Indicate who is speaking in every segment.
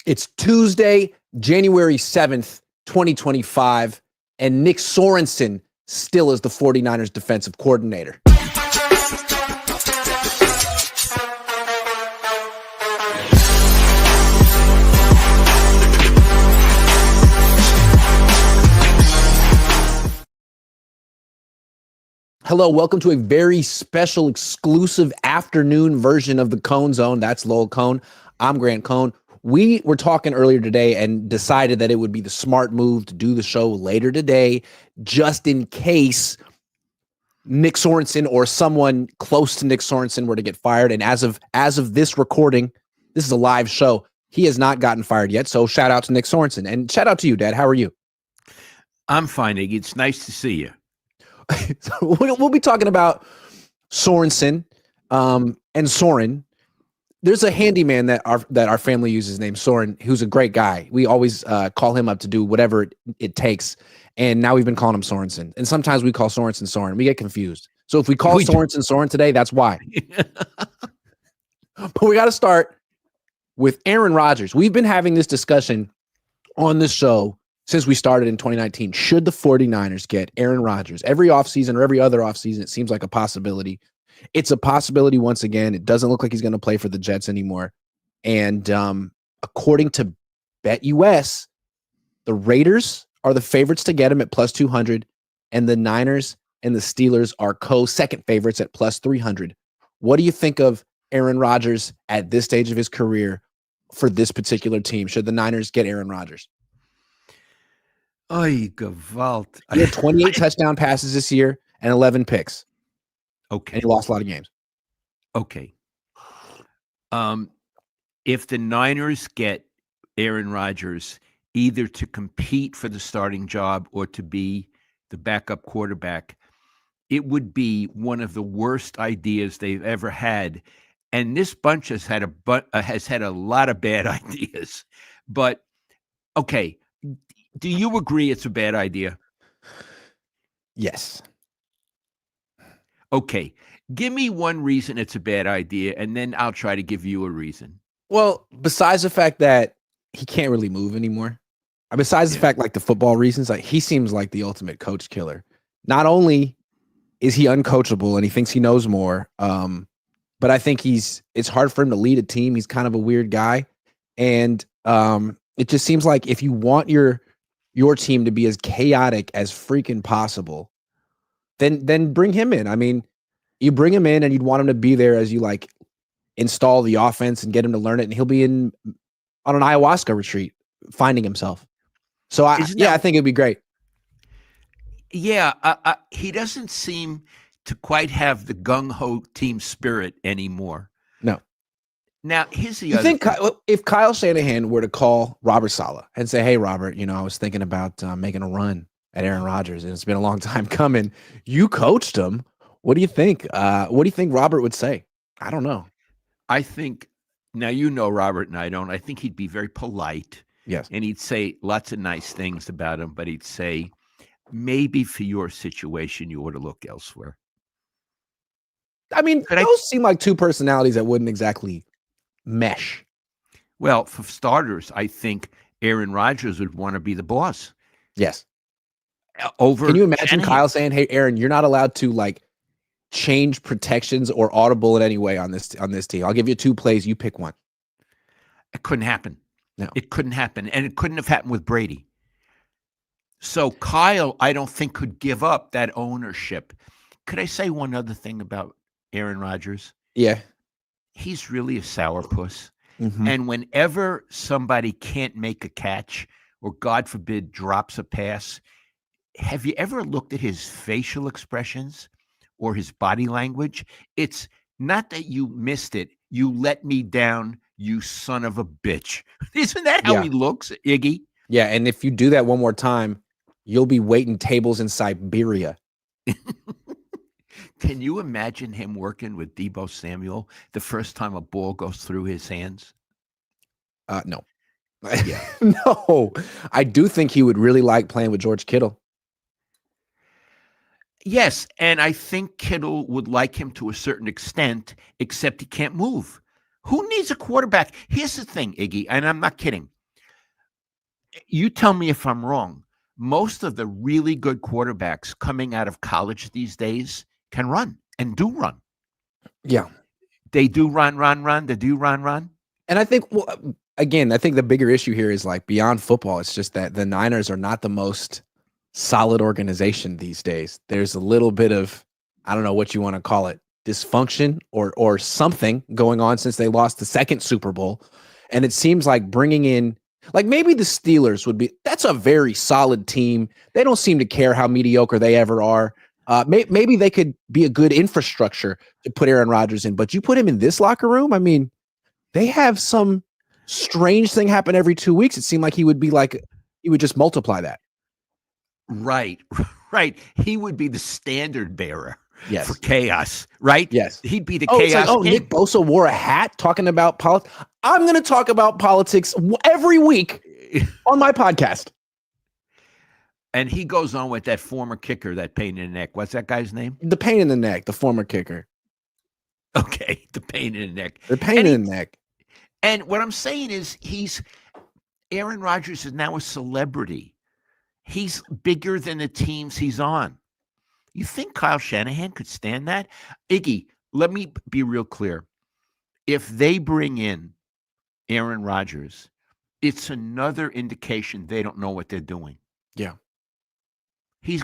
Speaker 1: It's Tuesday, January 7th, 2025, and Nick Sorensen still is the 49ers defensive coordinator. Hello, welcome to a very special, exclusive afternoon version of the Cohn Zone. That's Lowell Cohn. I'm Grant Cohn. We were talking earlier today and decided that it would be the smart move to do the show later today, just in case Nick Sorensen or someone close to Nick Sorensen were to get fired. And as of this recording, this is a live show. He has not gotten fired yet. So shout out to Nick Sorensen, and shout out to you, Dad. How are you?
Speaker 2: I'm fine, Iggy. It's nice to see you.
Speaker 1: So we'll be talking about Sorensen and Soren. There's a handyman that our family uses named Soren, who's a great guy. We always call him up to do whatever it takes. And now we've been calling him Sorensen. And sometimes we call Sorensen Soren. We get confused. So if we call Sorensen Soren today, that's why. But we got to start with Aaron Rodgers. We've been having this discussion on this show since we started in 2019. Should the 49ers get Aaron Rodgers? Every offseason or every other offseason, it seems like a possibility. It's a possibility once again. It doesn't look like he's going to play for the Jets anymore. And according to BetUS, the Raiders are the favorites to get him at plus 200, and the Niners and the Steelers are co-second favorites at plus 300. What do you think of Aaron Rodgers at this stage of his career for this particular team? Should the Niners get Aaron Rodgers?
Speaker 2: Oy, Gewalt.
Speaker 1: He had 28 touchdown passes this year and 11 picks.
Speaker 2: Okay.
Speaker 1: And he lost a lot of games.
Speaker 2: Okay. If the Niners get Aaron Rodgers either to compete for the starting job or to be the backup quarterback, it would be one of the worst ideas they've ever had. And this bunch has had a lot of bad ideas. But okay. Do you agree it's a bad idea?
Speaker 1: Yes.
Speaker 2: Okay. Give me one reason it's a bad idea, and then I'll try to give you a reason.
Speaker 1: Well, besides the fact that he can't really move anymore, besides the fact, like the football reasons, like he seems like the ultimate coach killer. Not only is he uncoachable and he thinks he knows more, but I think it's hard for him to lead a team. He's kind of a weird guy. And it just seems like if you want your team to be as chaotic as freaking possible, then bring him in. I mean, you bring him in and you'd want him to be there as you like install the offense and get him to learn it. And he'll be on an ayahuasca retreat, finding himself. So I think it'd be great.
Speaker 2: Yeah. He doesn't seem to quite have the gung-ho team spirit anymore.
Speaker 1: No.
Speaker 2: Now, here's the
Speaker 1: other thing. If Kyle Shanahan were to call Robert Saleh and say, hey, Robert, I was thinking about making a run at Aaron Rodgers, and it's been a long time coming. You coached him. What do you think? What do you think Robert would say? I don't know.
Speaker 2: I think, now you know Robert and I don't. I think he'd be very polite.
Speaker 1: Yes.
Speaker 2: And he'd say lots of nice things about him, but he'd say, maybe for your situation, you ought to look elsewhere.
Speaker 1: I mean, those seem like two personalities that wouldn't exactly mesh.
Speaker 2: Well, for starters, I think Aaron Rodgers would want to be the boss.
Speaker 1: Yes.
Speaker 2: Can
Speaker 1: you imagine Kyle saying, "Hey, Aaron, you're not allowed to like change protections or audible in any way on this team. I'll give you 2 plays. You pick one."
Speaker 2: It couldn't happen.
Speaker 1: No,
Speaker 2: it couldn't happen, and it couldn't have happened with Brady. So Kyle, I don't think, could give up that ownership. Could I say one other thing about Aaron Rodgers?
Speaker 1: Yeah.
Speaker 2: He's really a sourpuss.
Speaker 1: Mm-hmm.
Speaker 2: And whenever somebody can't make a catch or, God forbid, drops a pass, have you ever looked at his facial expressions or his body language? It's not that you missed it. You let me down, you son of a bitch. Isn't that how he looks, Iggy?
Speaker 1: Yeah, and if you do that one more time, you'll be waiting tables in Siberia.
Speaker 2: Can you imagine him working with Deebo Samuel the first time a ball goes through his hands?
Speaker 1: No.
Speaker 2: Yeah.
Speaker 1: No. I do think he would really like playing with George Kittle.
Speaker 2: Yes, and I think Kittle would like him to a certain extent, except he can't move. Who needs a quarterback? Here's the thing, Iggy, and I'm not kidding. You tell me if I'm wrong. Most of the really good quarterbacks coming out of college these days can run and do run.
Speaker 1: Yeah.
Speaker 2: They do run. They do run.
Speaker 1: And I think, well, again, I think the bigger issue here is like beyond football. It's just that the Niners are not the most solid organization these days. There's a little bit of, I don't know what you want to call it, dysfunction or something going on since they lost the second Super Bowl. And it seems like bringing in, like maybe the Steelers would be, that's a very solid team. They don't seem to care how mediocre they ever are. Maybe they could be a good infrastructure to put Aaron Rodgers in, but you put him in this locker room. I mean, they have some strange thing happen every 2 weeks. It seemed like he would just multiply that.
Speaker 2: Right. He would be the standard bearer
Speaker 1: Yes.
Speaker 2: for chaos, right?
Speaker 1: Yes.
Speaker 2: He'd be the
Speaker 1: It's
Speaker 2: chaos.
Speaker 1: like, Nick Bosa wore a hat talking about politics. I'm going to talk about politics every week on my podcast.
Speaker 2: And he goes on with that former kicker, that pain in the neck. What's that guy's name?
Speaker 1: The pain in the neck, the former kicker.
Speaker 2: Okay, the pain in the neck.
Speaker 1: The pain in the neck.
Speaker 2: And what I'm saying is Aaron Rodgers is now a celebrity. He's bigger than the teams he's on. You think Kyle Shanahan could stand that? Iggy, let me be real clear. If they bring in Aaron Rodgers, it's another indication they don't know what they're doing.
Speaker 1: Yeah.
Speaker 2: He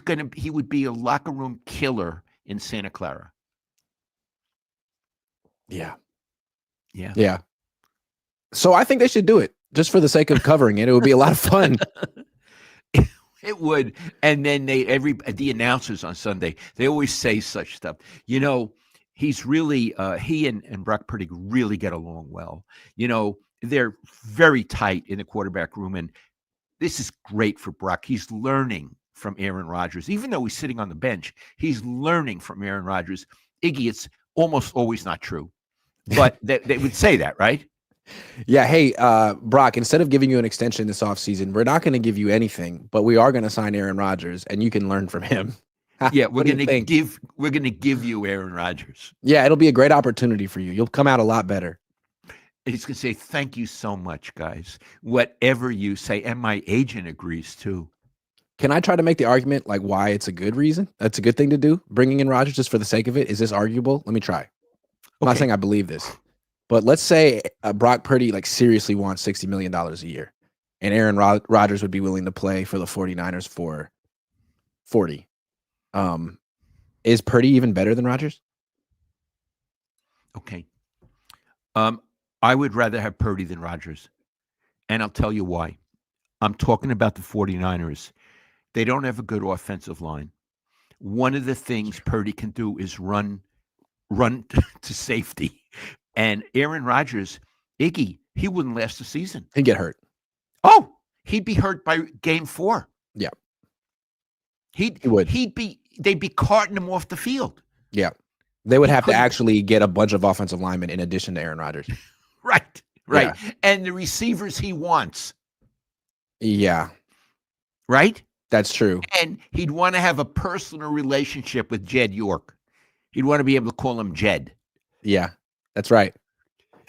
Speaker 2: would be a locker room killer in Santa Clara.
Speaker 1: Yeah.
Speaker 2: Yeah.
Speaker 1: Yeah. So I think they should do it just for the sake of covering it. It would be a lot of fun.
Speaker 2: It would. And then the announcers on Sunday, they always say such stuff. You know, he's really, he and Brock Purdy really get along well. You know, they're very tight in the quarterback room. And this is great for Brock. He's learning from Aaron Rodgers. Even though he's sitting on the bench, he's learning from Aaron Rodgers. Iggy, it's almost always not true. But they would say that, right?
Speaker 1: Yeah. Hey, Brock, instead of giving you an extension this offseason, we're not going to give you anything, but we are going to sign Aaron Rodgers and you can learn from him.
Speaker 2: Yeah, we're going to give you Aaron Rodgers.
Speaker 1: Yeah, it'll be a great opportunity for you. You'll come out a lot better.
Speaker 2: He's going to say, thank you so much, guys. Whatever you say, and my agent agrees too.
Speaker 1: Can I try to make the argument like why it's a good reason? That's a good thing to do. Bringing in Rodgers just for the sake of it. Is this arguable? Let me try. I'm not saying I believe this, but let's say Brock Purdy like seriously wants $60 million a year and Aaron Rodgers would be willing to play for the 49ers for 40. Is Purdy even better than Rodgers?
Speaker 2: Okay. I would rather have Purdy than Rodgers. And I'll tell you why. I'm talking about the 49ers. They don't have a good offensive line. One of the things Purdy can do is run to safety. And Aaron Rodgers, Iggy, he wouldn't last the season.
Speaker 1: He'd get hurt.
Speaker 2: Oh, he'd be hurt by game 4.
Speaker 1: Yeah.
Speaker 2: He would. They'd be carting him off the field.
Speaker 1: Yeah. They would have to actually get a bunch of offensive linemen in addition to Aaron Rodgers.
Speaker 2: Right.
Speaker 1: Yeah.
Speaker 2: And the receivers he wants.
Speaker 1: Yeah.
Speaker 2: Right?
Speaker 1: That's true.
Speaker 2: And he'd want to have a personal relationship with Jed York. He'd want to be able to call him Jed.
Speaker 1: Yeah, that's right.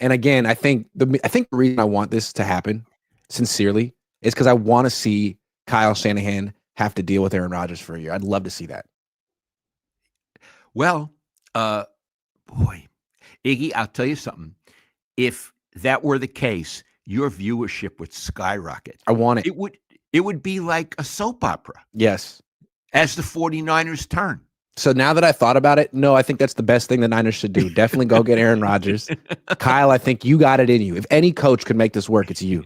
Speaker 1: And again, I think the reason I want this to happen, sincerely, is because I want to see Kyle Shanahan have to deal with Aaron Rodgers for a year. I'd love to see that.
Speaker 2: Well, boy, Iggy, I'll tell you something. If that were the case, your viewership would skyrocket.
Speaker 1: I want it.
Speaker 2: It would be like a soap opera.
Speaker 1: Yes.
Speaker 2: As the 49ers turn.
Speaker 1: So now that I thought about it, no, I think that's the best thing the Niners should do. Definitely go get Aaron Rodgers. Kyle, I think you got it in you. If any coach could make this work, it's you.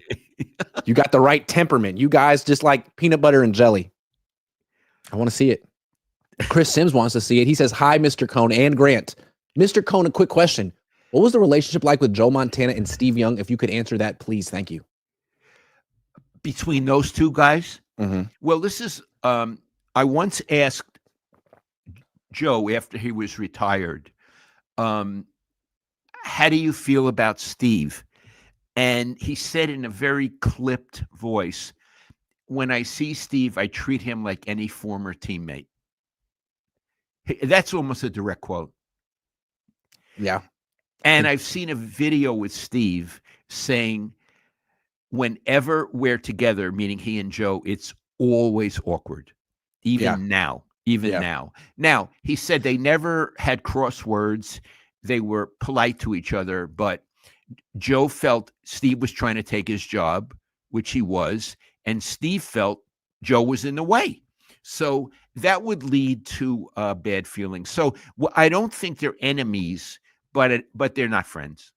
Speaker 1: You got the right temperament. You guys just like peanut butter and jelly. I want to see it. Chris Sims wants to see it. He says, hi, Mr. Cohn and Grant. Mr. Cohn, a quick question. What was the relationship like with Joe Montana and Steve Young? If you could answer that, please. Thank you.
Speaker 2: Between those two guys?
Speaker 1: Mm-hmm.
Speaker 2: Well, this is, I once asked Joe after he was retired, how do you feel about Steve? And he said in a very clipped voice, when I see Steve, I treat him like any former teammate. That's almost a direct quote.
Speaker 1: Yeah.
Speaker 2: And I've seen a video with Steve saying, whenever we're together, meaning he and Joe, it's always awkward. Even now. Now, he said they never had crosswords. They were polite to each other, but Joe felt Steve was trying to take his job, which he was, and Steve felt Joe was in the way. So that would lead to bad feelings. So I don't think they're enemies, but they're not friends.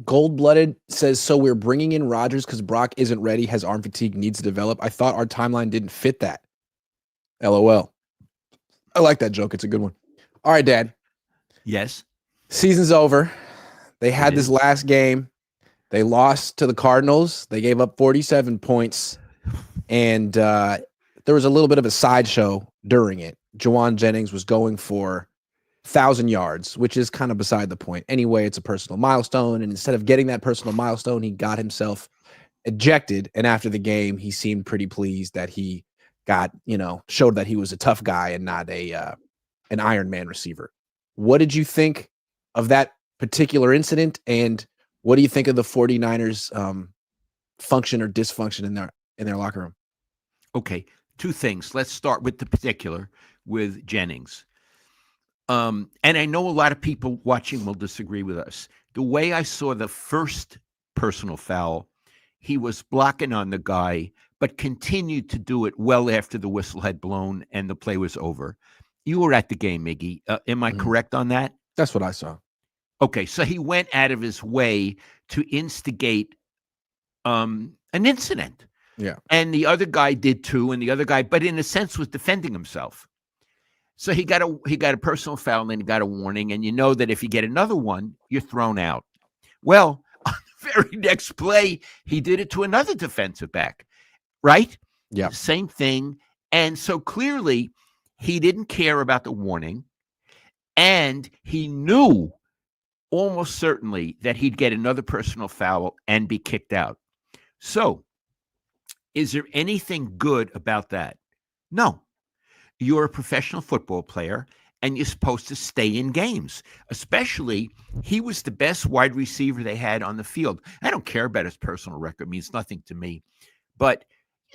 Speaker 1: Gold-blooded says, so we're bringing in Rodgers because Brock isn't ready, has arm fatigue, needs to develop. I thought our timeline didn't fit that. LOL. I like that joke. It's a good one. All right, Dad.
Speaker 2: Yes.
Speaker 1: Season's over. They had this last game. They lost to the Cardinals. They gave up 47 points. And there was a little bit of a sideshow during it. Jennings was going for 1,000 yards, which is kind of beside the point. Anyway, it's a personal milestone. And instead of getting that personal milestone, he got himself ejected. And after the game, he seemed pretty pleased that he got, showed that he was a tough guy and not an Iron Man receiver. What did you think of that particular incident? And what do you think of the 49ers function or dysfunction in their locker room?
Speaker 2: Okay, two things. Let's start with the particular with Jennings. And I know a lot of people watching will disagree with us. The way I saw the first personal foul, he was blocking on the guy, but continued to do it well after the whistle had blown and the play was over. You were at the game, Miggy. Am I correct on that?
Speaker 1: That's what I saw.
Speaker 2: Okay, so he went out of his way to instigate an incident.
Speaker 1: Yeah.
Speaker 2: And the other guy did too, and the other guy, but in a sense, was defending himself. So he got a personal foul and then he got a warning. And you know that if you get another one, you're thrown out. Well, on the very next play, he did it to another defensive back, right?
Speaker 1: Yeah.
Speaker 2: Same thing. And so clearly he didn't care about the warning. And he knew almost certainly that he'd get another personal foul and be kicked out. So is there anything good about that? No. You're a professional football player, and you're supposed to stay in games. Especially, he was the best wide receiver they had on the field. I don't care about his personal record. It means nothing to me. But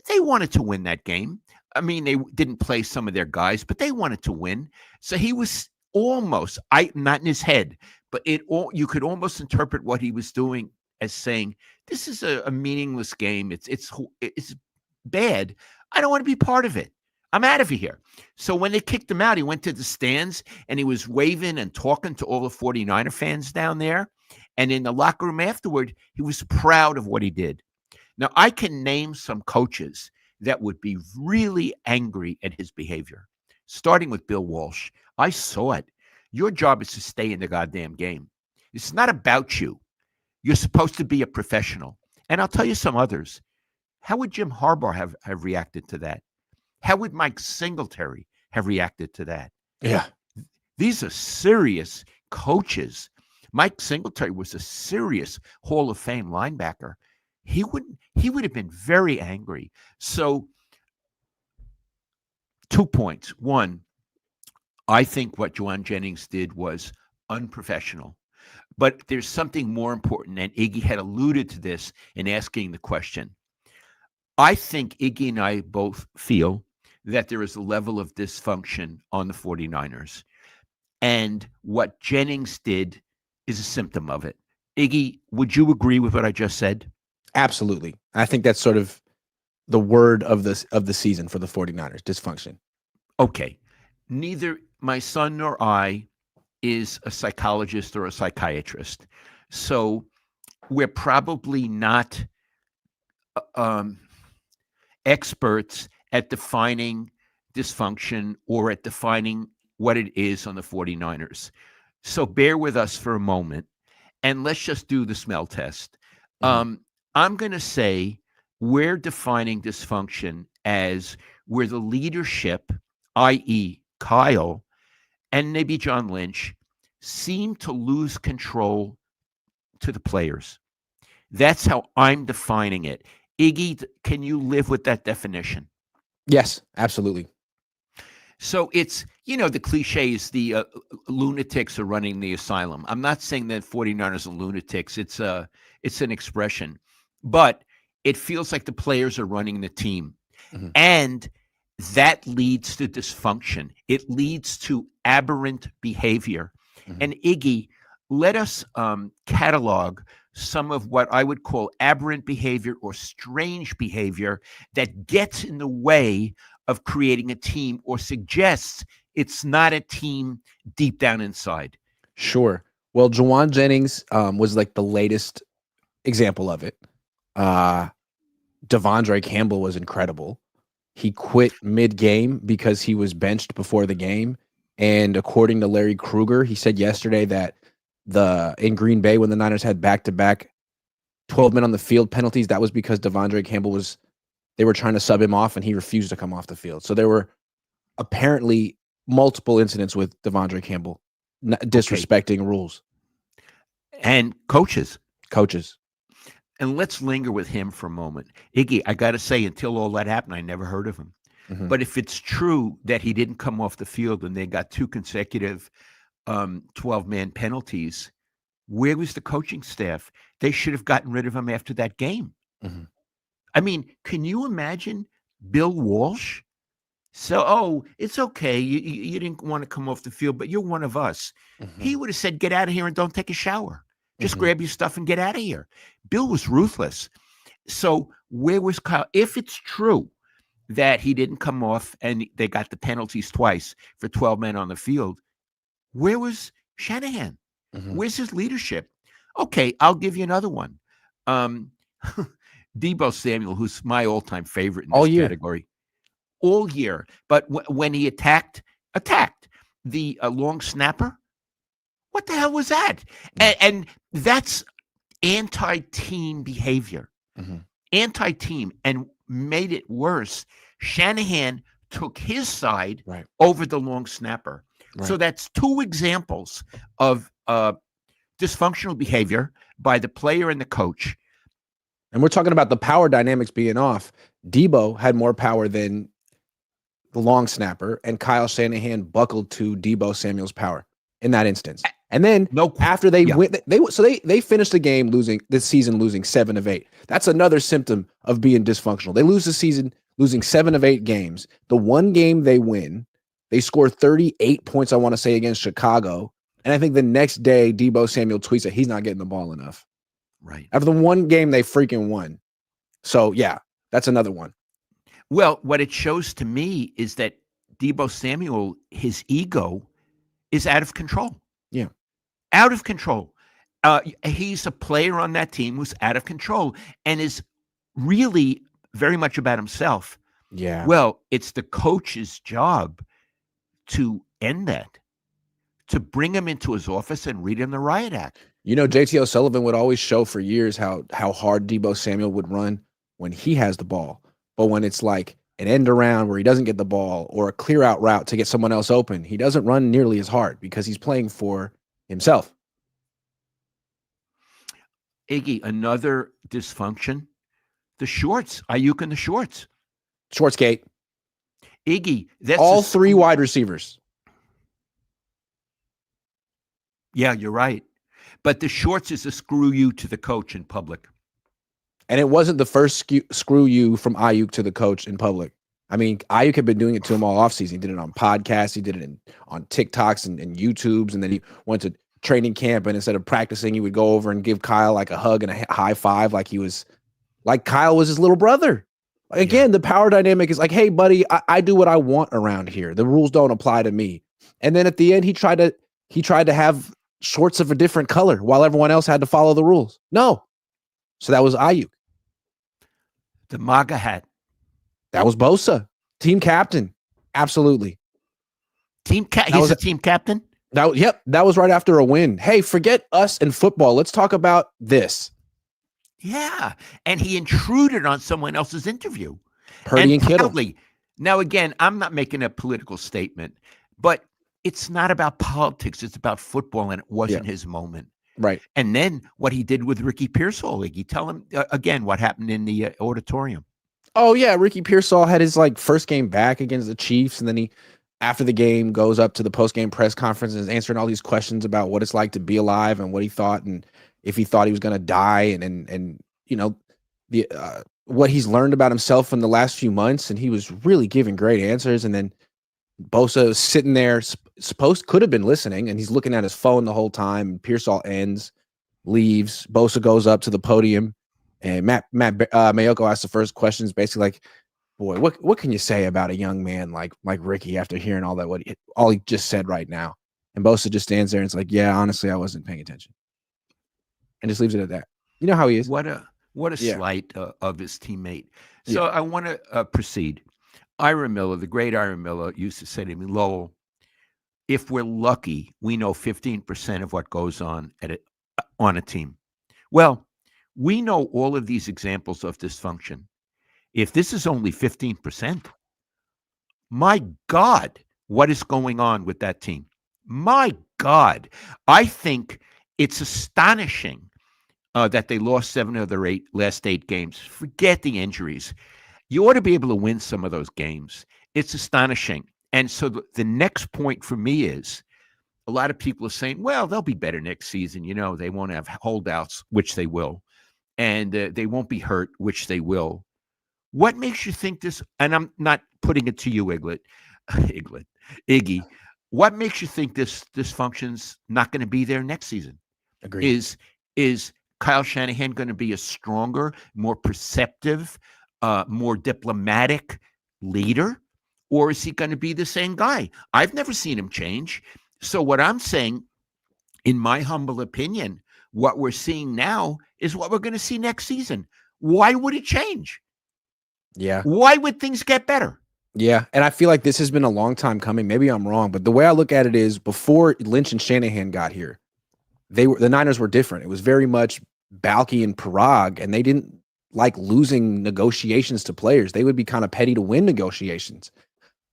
Speaker 2: they wanted to win that game. I mean, they didn't play some of their guys, but they wanted to win. So he was almost, not in his head, but you could almost interpret what he was doing as saying, this is a meaningless game. It's bad. I don't want to be part of it. I'm out of here. So when they kicked him out, he went to the stands and he was waving and talking to all the 49er fans down there. And in the locker room afterward, he was proud of what he did. Now, I can name some coaches that would be really angry at his behavior, starting with Bill Walsh. I saw it. Your job is to stay in the goddamn game. It's not about you. You're supposed to be a professional. And I'll tell you some others. How would Jim Harbaugh have reacted to that? How would Mike Singletary have reacted to that?
Speaker 1: Yeah.
Speaker 2: These are serious coaches. Mike Singletary was a serious Hall of Fame linebacker. He would have been very angry. So 2 points. One, I think what Jennings did was unprofessional. But there's something more important, and Iggy had alluded to this in asking the question. I think Iggy and I both feel that there is a level of dysfunction on the 49ers. And what Jennings did is a symptom of it. Iggy, would you agree with what I just said?
Speaker 1: Absolutely. I think that's sort of the word of the season for the 49ers, dysfunction.
Speaker 2: Okay. Neither my son nor I is a psychologist or a psychiatrist. So we're probably not experts at defining dysfunction or at defining what it is on the 49ers. So bear with us for a moment and let's just do the smell test. I'm going to say we're defining dysfunction as where the leadership, i.e. Kyle and maybe John Lynch, seem to lose control to the players. That's how I'm defining it. Iggy, can you live with that definition?
Speaker 1: Yes, absolutely.
Speaker 2: So it's, the cliche is the lunatics are running the asylum. I'm not saying that 49ers are lunatics. It's an expression. but it feels like the players are running the team.
Speaker 1: Mhm.
Speaker 2: And that leads to dysfunction. It leads to aberrant behavior.
Speaker 1: Mhm.
Speaker 2: And Iggy, let us catalog some of what I would call aberrant behavior or strange behavior that gets in the way of creating a team or suggests it's not a team deep down inside.
Speaker 1: Sure. Well, Jawan Jennings was like the latest example of it. Devondre Campbell was incredible. He quit mid-game because he was benched before the game. And according to Larry Krueger, he said yesterday that in Green Bay, when the Niners had back-to-back 12 men on the field penalties, that was because Devondre Campbell they were trying to sub him off and he refused to come off the field. So there were apparently multiple incidents with Devondre Campbell disrespecting rules.
Speaker 2: And coaches.
Speaker 1: And
Speaker 2: let's linger with him for a moment. Iggy, I got to say, until all that happened, I never heard of him.
Speaker 1: Mhm.
Speaker 2: But if it's true that he didn't come off the field and they got 2 consecutive 12-man penalties, where was the coaching staff? They should have gotten rid of him after that game.
Speaker 1: Mhm.
Speaker 2: I mean, can you imagine Bill Walsh? So, it's okay. You didn't want to come off the field, but you're one of us.
Speaker 1: Mhm.
Speaker 2: He would have said, get out of here and don't take a shower. Just
Speaker 1: Mhm.
Speaker 2: grab your stuff and get out of here. Bill was ruthless. So where was Kyle? If it's true that he didn't come off and they got the penalties twice for 12 men on the field, where was Shanahan?
Speaker 1: Mhm.
Speaker 2: Where's his leadership? Okay, I'll give you another one. Deebo Samuel, who's my all-time favorite in
Speaker 1: All
Speaker 2: this
Speaker 1: year.
Speaker 2: category. All year. But when he attacked the long snapper, what the hell was that? And that's anti-team behavior.
Speaker 1: Mhm.
Speaker 2: Anti-team, and made it worse. Shanahan took his side
Speaker 1: Right.
Speaker 2: over the long snapper.
Speaker 1: Right.
Speaker 2: So that's 2 examples of dysfunctional behavior by the player and the coach.
Speaker 1: And we're talking about the power dynamics being off. Deebo had more power than the long snapper, and Kyle Shanahan buckled to Deebo Samuel's power in that instance. And then after they went, they finished the game this season losing 7 of 8. That's another symptom of being dysfunctional. They lose the season losing 7 of 8 games. The one game they win, they score 38 points, I want to say, against Chicago. And I think the next day, Deebo Samuel tweets that he's not getting the ball enough.
Speaker 2: Right.
Speaker 1: After the one game they freaking won. So, yeah, that's another one.
Speaker 2: Well, what it shows to me is that Deebo Samuel, his ego is out of control.
Speaker 1: Yeah.
Speaker 2: Out of control. He's a player on that team who's out of control and is really very much about himself.
Speaker 1: Yeah.
Speaker 2: Well, it's the coach's job to end that, to bring him into his office and read him the riot act.
Speaker 1: You know, JT O'Sullivan would always show for years how hard Deebo Samuel would run when he has the ball. But when it's like an end around where he doesn't get the ball or a clear out route to get someone else open, he doesn't run nearly as hard because he's playing for himself.
Speaker 2: Iggy, another dysfunction, the shorts. Ayuk and the shorts.
Speaker 1: Schwartzgate.
Speaker 2: Iggy, that's
Speaker 1: all 3 wide receivers.
Speaker 2: Yeah, you're right. But the shorts is a screw you to the coach in public.
Speaker 1: And it wasn't the first screw you from Ayuk to the coach in public. I mean, Ayuk had been doing it to him all offseason. He did it on podcasts. He did it on TikToks and YouTubes. And then he went to training camp. And instead of practicing, he would go over and give Kyle like a hug and a high five like Kyle was his little brother. Again, the power dynamic is like, hey, buddy, I do what I want around here. The rules don't apply to me. And then at the end, he tried to have shorts of a different color while everyone else had to follow the rules. No. So that was Ayuk.
Speaker 2: The MAGA hat.
Speaker 1: That was Bosa. Team captain. Absolutely.
Speaker 2: He's a team captain?
Speaker 1: That was right after a win. Hey, forget us and football. Let's talk about this.
Speaker 2: Yeah. And he intruded on someone else's interview.
Speaker 1: Purdy and Kittle.
Speaker 2: Now, again, I'm not making a political statement, but it's not about politics. It's about football, and it wasn't his moment.
Speaker 1: Right.
Speaker 2: And then what he did with Ricky Pearsall, Iggy, tell him again what happened in the auditorium.
Speaker 1: Oh, yeah. Ricky Pearsall had his first game back against the Chiefs. And then he, after the game, goes up to the post-game press conference and is answering all these questions about what it's like to be alive and what he thought and if he thought he was going to die. And the what he's learned about himself in the last few months, and he was really giving great answers. And then Bosa was sitting there, could have been listening, and he's looking at his phone the whole time. And Pearsall ends, leaves. Bosa goes up to the podium, and Matt Mayoko asks the first questions, basically like, "Boy, what can you say about a young man like Ricky after hearing all that all he just said right now?" And Bosa just stands there and it's like, "Yeah, honestly, I wasn't paying attention," and just leaves it at that. You know how he is.
Speaker 2: What a
Speaker 1: Yeah.
Speaker 2: slight of his teammate.
Speaker 1: Yeah.
Speaker 2: So I want to proceed. Ira Miller, the great Ira Miller, used to say to me, Lowell, if we're lucky, we know 15% of what goes on on a team. Well, we know all of these examples of dysfunction. If this is only 15%, my God, what is going on with that team? My God, I think it's astonishing that they lost 7 of their last 8 games. Forget the injuries. You ought to be able to win some of those games. It's astonishing. And so the next point for me is a lot of people are saying, well, they'll be better next season. You know, they won't have holdouts, which they will. And they won't be hurt, which they will. What makes you think this? And I'm not putting it to you, Iggy. What makes you think this dysfunction's not going to be there next season?
Speaker 1: Agreed.
Speaker 2: Is Kyle Shanahan going to be a stronger, more perceptive, more diplomatic leader? Or is he going to be the same guy? I've never seen him change. So what I'm saying, in my humble opinion, what we're seeing now is what we're going to see next season. Why would it change?
Speaker 1: Yeah.
Speaker 2: Why would things get better?
Speaker 1: Yeah. And I feel like this has been a long time coming. Maybe I'm wrong, but the way I look at it is before Lynch and Shanahan got here, the Niners were different. It was very much Balky and Parag, and they didn't like losing negotiations to players. They would be kind of petty to win negotiations.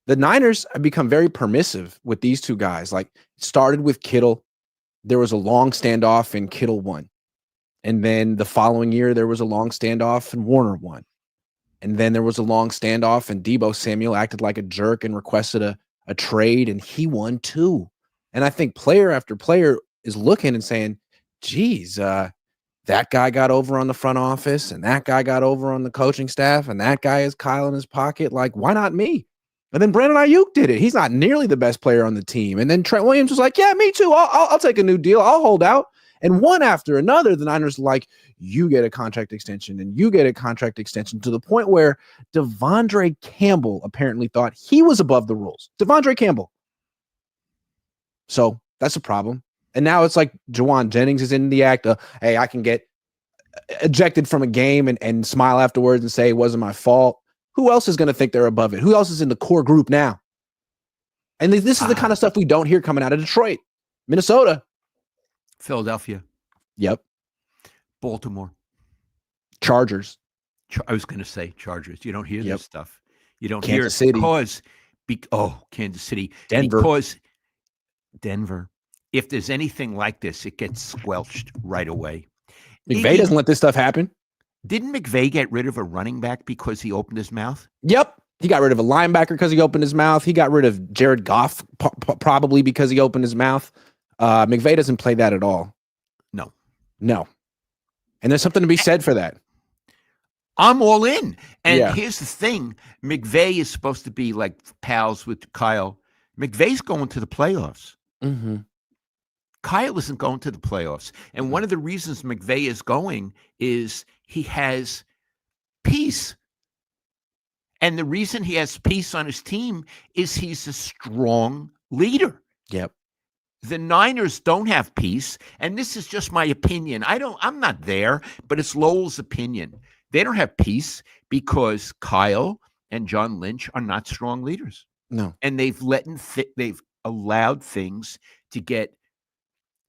Speaker 1: The Niners have become very permissive with these two guys. Like, it started with Kittle. There was a long standoff and Kittle won. And then the following year, there was a long standoff and Warner won. And then there was a long standoff and Deebo Samuel acted like a jerk and requested a trade, and he won too. And I think player after player is looking and saying, geez, that guy got over on the front office, and that guy got over on the coaching staff, and that guy has Kyle in his pocket. Like, why not me? And then Brandon Ayuk did it. He's not nearly the best player on the team. And then Trent Williams was like, yeah, me too. I'll take a new deal. I'll hold out. And one after another, the Niners were like, you get a contract extension and you get a contract extension, to the point where Devondre Campbell apparently thought he was above the rules. Devondre Campbell. So that's a problem. And now it's like Jawan Jennings is in the act of, hey, I can get ejected from a game and smile afterwards and say it wasn't my fault. Who else is going to think they're above it? Who else is in the core group now? And this is the kind of stuff we don't hear coming out of Detroit, Minnesota,
Speaker 2: Philadelphia.
Speaker 1: Yep.
Speaker 2: Baltimore.
Speaker 1: Chargers.
Speaker 2: I was going to say Chargers. You don't hear this stuff. You don't
Speaker 1: Kansas
Speaker 2: hear it
Speaker 1: City.
Speaker 2: Kansas City.
Speaker 1: Denver.
Speaker 2: Because Denver. If there's anything like this, it gets squelched right away.
Speaker 1: McVay doesn't let this stuff happen.
Speaker 2: Didn't McVay get rid of a running back because he opened his mouth?
Speaker 1: Yep. He got got rid of a linebacker because he opened his mouth. He got rid of Jared Goff probably because he opened his mouth. McVay doesn't play that at all. No. And there's something to be said for that.
Speaker 2: I'm all in. And here's the thing. McVay is supposed to be like pals with Kyle. McVay's going to the playoffs.
Speaker 1: Mm-hmm.
Speaker 2: Kyle isn't going to the playoffs. And one of the reasons McVay is going is he has peace. And the reason he has peace on his team is he's a strong leader.
Speaker 1: Yep.
Speaker 2: The Niners don't have peace, and this is just my opinion. I'm not there, but it's Lowell's opinion. They don't have peace because Kyle and John Lynch are not strong leaders.
Speaker 1: No.
Speaker 2: And they've allowed things to get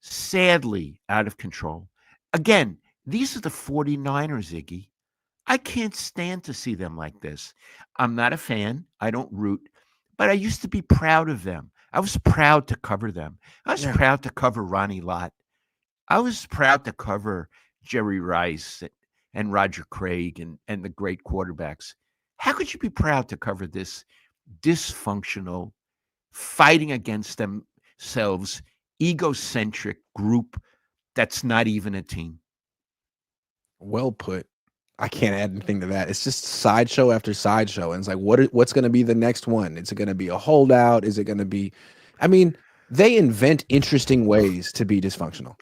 Speaker 2: sadly out of control. Again, these are the 49ers, Iggy. I can't stand to see them like this. I'm not a fan. I don't root, but I used to be proud of them. I was proud to cover them. I was proud to cover Ronnie Lott. I was proud to cover Jerry Rice and Roger Craig and the great quarterbacks. How could you be proud to cover this dysfunctional, fighting against themselves, egocentric group that's not even a team?
Speaker 1: Well put. I can't add anything to that. It's just sideshow after sideshow, and it's like, what's going to be the next one? Is it going to be a holdout? Is it going to be? I mean, they invent interesting ways to be dysfunctional.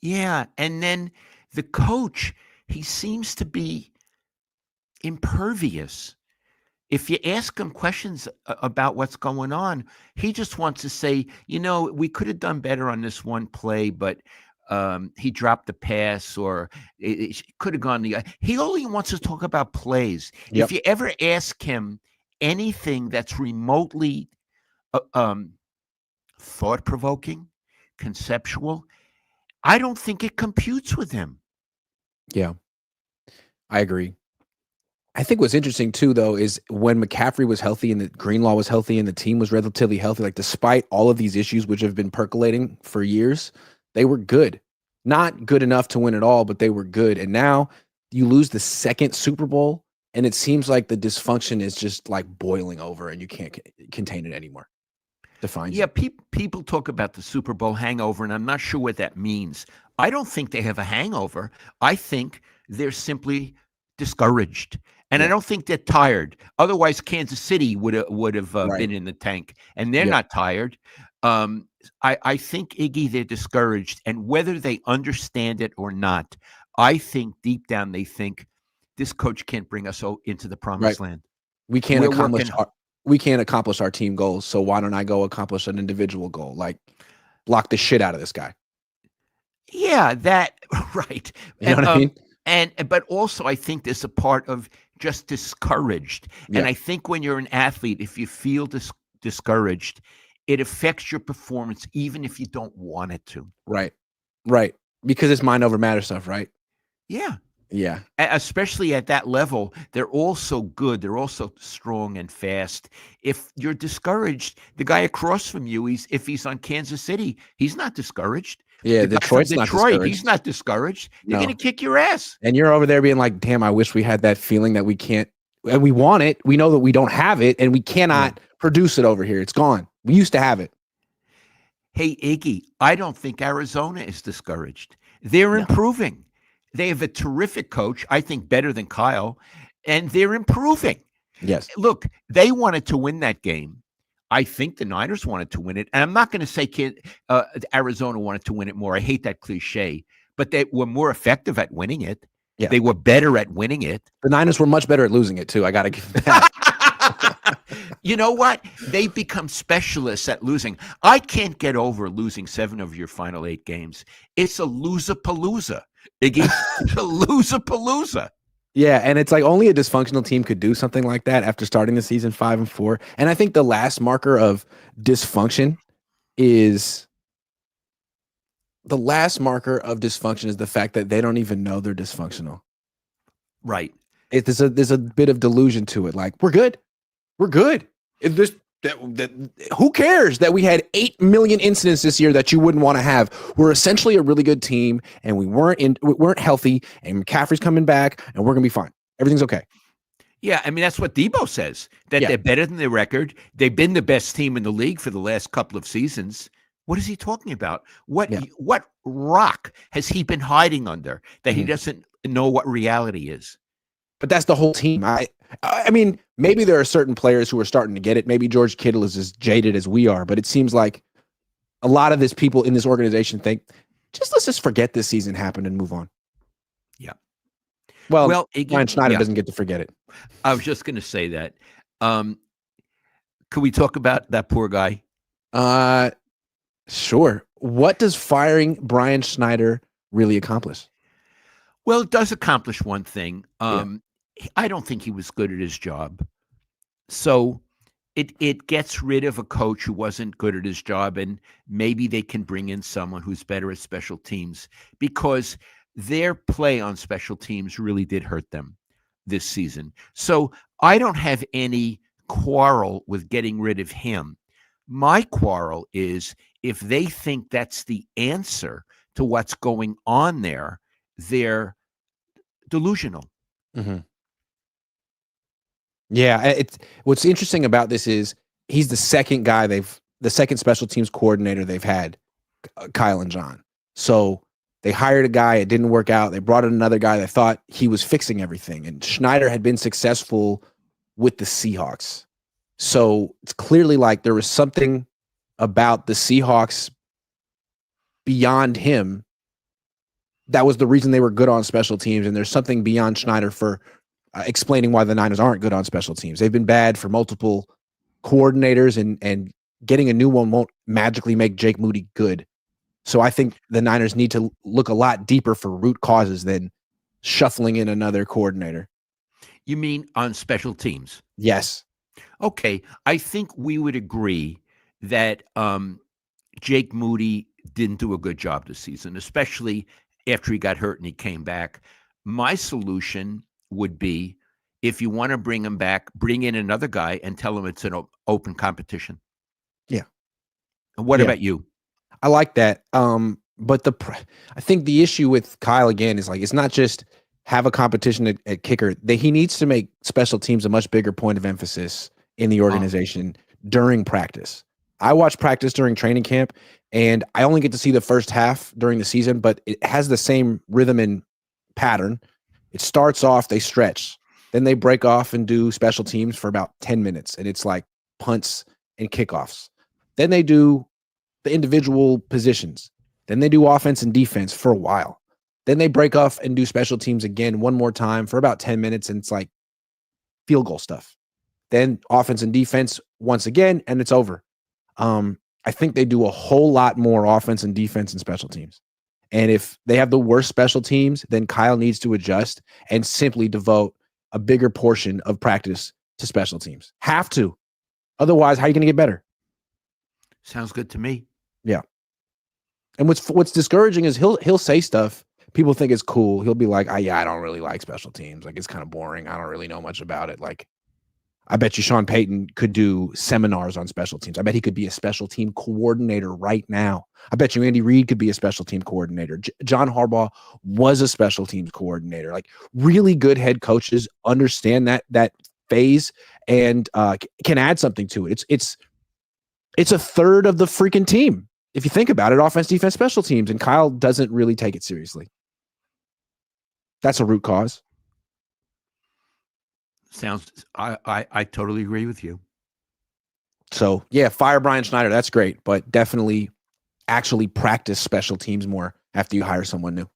Speaker 2: Yeah, and then the coach, he seems to be impervious. If you ask him questions about what's going on, he just wants to say, we could have done better on this one play, but he dropped the pass, or it could have gone he only wants to talk about plays.
Speaker 1: Yep.
Speaker 2: If you ever ask him anything that's remotely thought-provoking, conceptual, I don't think it computes with him.
Speaker 1: Yeah, I agree. I think what's interesting too, though, is when McCaffrey was healthy and the Greenlaw was healthy and the team was relatively healthy, like despite all of these issues which have been percolating for years, they were good. Not good enough to win it all, but they were good. And now you lose the second Super Bowl, and it seems like the dysfunction is just like boiling over, and you can't contain it anymore. Defines
Speaker 2: Yeah,
Speaker 1: you.
Speaker 2: people talk about the Super Bowl hangover, and I'm not sure what that means. I don't think they have a hangover. I think they're simply discouraged, and I
Speaker 1: Yeah.
Speaker 2: don't think they're tired. Otherwise, Kansas City would have
Speaker 1: Right.
Speaker 2: been in the tank, and they're
Speaker 1: Yep.
Speaker 2: not tired. I think, Iggy, they're discouraged, and whether they understand it or not, I think deep down they think this coach can't bring us into the promised land.
Speaker 1: We can't
Speaker 2: We're
Speaker 1: accomplish
Speaker 2: working.
Speaker 1: we can't accomplish our team goals, so why don't I go accomplish an individual goal? Like, block the shit out of this guy.
Speaker 2: Yeah, that right.
Speaker 1: You know what I mean?
Speaker 2: But also I think there's a part of just discouraged.
Speaker 1: Yeah.
Speaker 2: And I think when you're an athlete, if you feel discouraged, it affects your performance even if you don't want it to.
Speaker 1: Right. Because it's mind over matter stuff, right?
Speaker 2: Yeah.
Speaker 1: Yeah.
Speaker 2: Especially at that level, they're all so good. They're all so strong and fast. If you're discouraged, the guy across from you, if he's on Kansas City, he's not discouraged.
Speaker 1: Yeah,
Speaker 2: The guy from
Speaker 1: Detroit's not
Speaker 2: Detroit,
Speaker 1: discouraged.
Speaker 2: he's not discouraged. They're
Speaker 1: No.
Speaker 2: going to kick your ass.
Speaker 1: And you're over there being like, damn, I wish we had that feeling that we can't, and we want it. We know that we don't have it, and we cannot produce it over here. It's gone. We used to have it.
Speaker 2: Hey, Iggy, I don't think Arizona is discouraged. They're improving. They have a terrific coach, I think better than Kyle, and they're improving.
Speaker 1: Yes.
Speaker 2: Look, they wanted to win that game. I think the Niners wanted to win it. And I'm not going to say Arizona wanted to win it more. I hate that cliche. But they were more effective at winning it.
Speaker 1: Yeah.
Speaker 2: They were better at winning it.
Speaker 1: The Niners were much better at losing it, too. I got to give that.
Speaker 2: You know what? They've become specialists at losing. I can't get over losing 7 of your final 8 games. It's a loser-palooza. Iggy, it's a loser-palooza.
Speaker 1: Yeah, and it's like only a dysfunctional team could do something like that after starting the season 5-4. And I think the last marker of dysfunction is the fact that they don't even know they're dysfunctional.
Speaker 2: Right.
Speaker 1: There's a bit of delusion to it. Like, we're good. Who cares that we had 8 million incidents this year that you wouldn't want to have? We're essentially a really good team, and we weren't healthy, and McCaffrey's coming back, and we're gonna be fine. Everything's okay.
Speaker 2: Yeah, I mean that's what Debo says. That they're better than their record. They've been the best team in the league for the last couple of seasons. What is he talking about? What rock has he been hiding under that he doesn't know what reality is?
Speaker 1: But that's the whole team. I mean, maybe there are certain players who are starting to get it. Maybe George Kittle is as jaded as we are, but it seems like a lot of these people in this organization think, let's just forget this season happened and move on.
Speaker 2: Yeah.
Speaker 1: Well, Ryan Schneider doesn't get to forget it.
Speaker 2: I was just going to say that. Could we talk about that poor guy?
Speaker 1: Sure. What does firing Brian Schneider really accomplish?
Speaker 2: Well, it does accomplish one thing. I don't think he was good at his job. So it gets rid of a coach who wasn't good at his job, and maybe they can bring in someone who's better at special teams, because their play on special teams really did hurt them this season. So I don't have any quarrel with getting rid of him. My quarrel is if they think that's the answer to what's going on there, they're delusional.
Speaker 1: Mm-hmm. Yeah, what's interesting about this is he's the second special teams coordinator they've had, Kyle and John. So They hired a guy, it didn't work out. They brought in another guy that thought he was fixing everything. And Schneider had been successful with the Seahawks. So it's clearly like there was something about the Seahawks beyond him that was the reason they were good on special teams. And there's something beyond Schneider for explaining why the Niners aren't good on special teams. They've been bad for multiple coordinators, and getting a new one won't magically make Jake Moody good. So I think the Niners need to look a lot deeper for root causes than shuffling in another coordinator.
Speaker 2: You mean on special teams?
Speaker 1: Yes.
Speaker 2: Okay. I think we would agree that Jake Moody didn't do a good job this season, especially after he got hurt and he came back. My solution would be, if you want to bring him back, bring in another guy and tell him it's an open competition.
Speaker 1: Yeah.
Speaker 2: And what about you?
Speaker 1: I like that. But I think the issue with Kyle again is like, it's not just have a competition at kicker. He needs to make special teams a much bigger point of emphasis in the organization during practice. I watch practice during training camp, and I only get to see the first half during the season, but it has the same rhythm and pattern. It starts off, they stretch, then they break off and do special teams for about 10 minutes, and it's like punts and kickoffs. Then they do the individual positions. Then they do offense and defense for a while. Then they break off and do special teams again one more time for about 10 minutes, and it's like field goal stuff. Then offense and defense once again, and it's over. I think they do a whole lot more offense and defense and special teams. And if they have the worst special teams, then Kyle needs to adjust and simply devote a bigger portion of practice to special teams. Have to. Otherwise, how are you going to get better?
Speaker 2: Sounds good to me.
Speaker 1: Yeah. And what's discouraging is he'll say stuff people think is cool. He'll be like, I don't really like special teams. Like, it's kind of boring. I don't really know much about it. Like, I bet you Sean Payton could do seminars on special teams. I bet he could be a special team coordinator right now. I bet you Andy Reid could be a special team coordinator. John Harbaugh was a special teams coordinator. Like, really good head coaches understand that phase and can add something to it. It's a third of the freaking team. If you think about it, offense, defense, special teams, and Kyle doesn't really take it seriously. That's a root cause.
Speaker 2: I totally agree with you.
Speaker 1: So, yeah, fire Brian Schneider. That's great, but definitely actually practice special teams more after you hire someone new.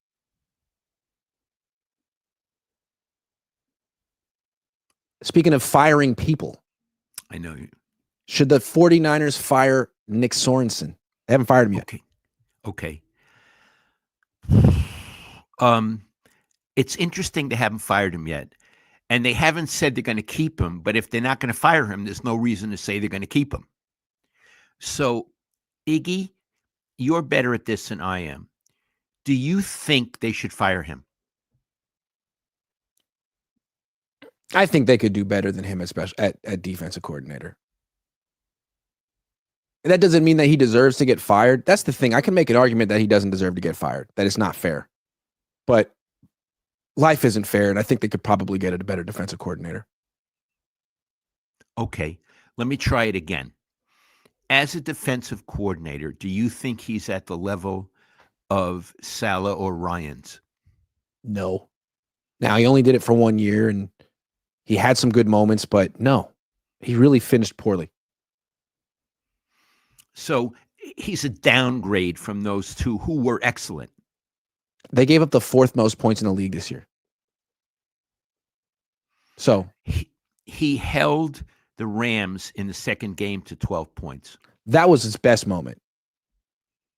Speaker 1: Speaking of firing people,
Speaker 2: I know you.
Speaker 1: Should the 49ers fire Nick Sorensen? They haven't fired him yet.
Speaker 2: Okay. It's interesting they haven't fired him yet. And they haven't said they're going to keep him, but if they're not going to fire him, there's no reason to say they're going to keep him. So, Iggy, you're better at this than I am. Do you think they should fire him?
Speaker 1: I think they could do better than him at defensive coordinator. And that doesn't mean that he deserves to get fired. That's the thing. I can make an argument that he doesn't deserve to get fired, that it's not fair. But life isn't fair, and I think they could probably get a better defensive coordinator.
Speaker 2: Okay, let me try it again. As a defensive coordinator, do you think he's at the level of Saleh or Ryans?
Speaker 1: No. Now, he only did it for 1 year, and he had some good moments, but no, he really finished poorly.
Speaker 2: So he's a downgrade from those two who were excellent.
Speaker 1: They gave up the fourth most points in the league this year. So
Speaker 2: he held the Rams in the second game to 12 points.
Speaker 1: That was his best moment.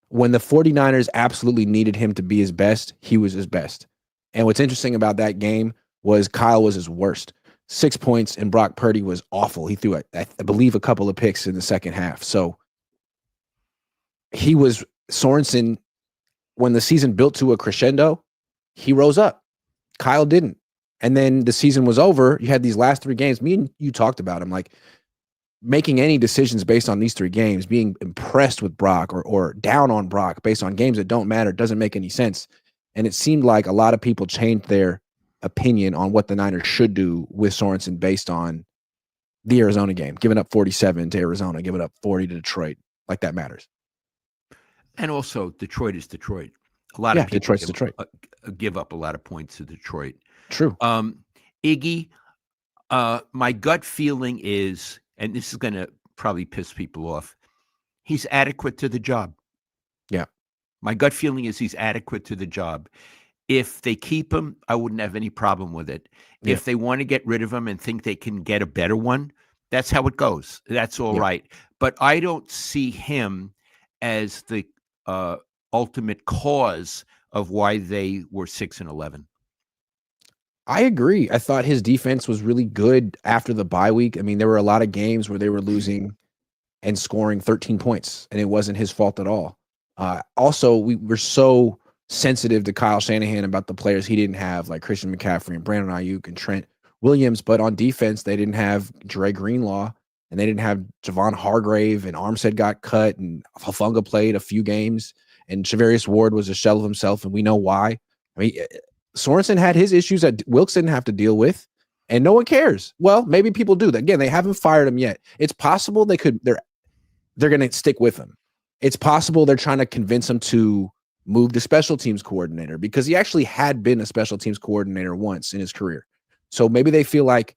Speaker 1: When the 49ers absolutely needed him to be his best, he was his best. And what's interesting about that game was Kyle was his worst. 6 points, and Brock Purdy was awful. He threw, I believe, a couple of picks in the second half. So he was Sorensen. When the season built to a crescendo, he rose up. Kyle didn't. And then the season was over. You had these last 3 games. Me and you talked about him, like making any decisions based on these 3 games, being impressed with Brock or down on Brock based on games that don't matter, doesn't make any sense. And it seemed like a lot of people changed their opinion on what the Niners should do with Sorensen based on the Arizona game, giving up 47 to Arizona, giving up 40 to Detroit. Like, that matters.
Speaker 2: And also, Detroit is Detroit. A lot of
Speaker 1: Yeah,
Speaker 2: people
Speaker 1: Detroit's Detroit.
Speaker 2: give up a lot of points to Detroit.
Speaker 1: True.
Speaker 2: Iggy, my gut feeling is, and this is going to probably piss people off, he's adequate to the job.
Speaker 1: Yeah.
Speaker 2: My gut feeling is he's adequate to the job. If they keep him, I wouldn't have any problem with it.
Speaker 1: Yeah.
Speaker 2: If they want to get rid of him and think they can get a better one, that's how it goes. That's all right. But I don't see him as the ultimate cause of why they were 6-11.
Speaker 1: I agree. I thought his defense was really good after the bye week. I mean, there were a lot of games where they were losing and scoring 13 points, and it wasn't his fault at all. Also, we were so sensitive to Kyle Shanahan about the players he didn't have, like Christian McCaffrey and Brandon Ayuk and Trent Williams. But on defense, they didn't have Dre Greenlaw, and they didn't have Javon Hargrave, and Armstead got cut, and Hufanga played a few games, and Charvarius Ward was a shell of himself, and we know why. I mean, Sorensen had his issues that Wilkes didn't have to deal with, and no one cares. Well, maybe people do. Again, they haven't fired him yet. It's possible they're going to stick with him. It's possible they're trying to convince him to move to special teams coordinator, because he actually had been a special teams coordinator once in his career. So maybe they feel like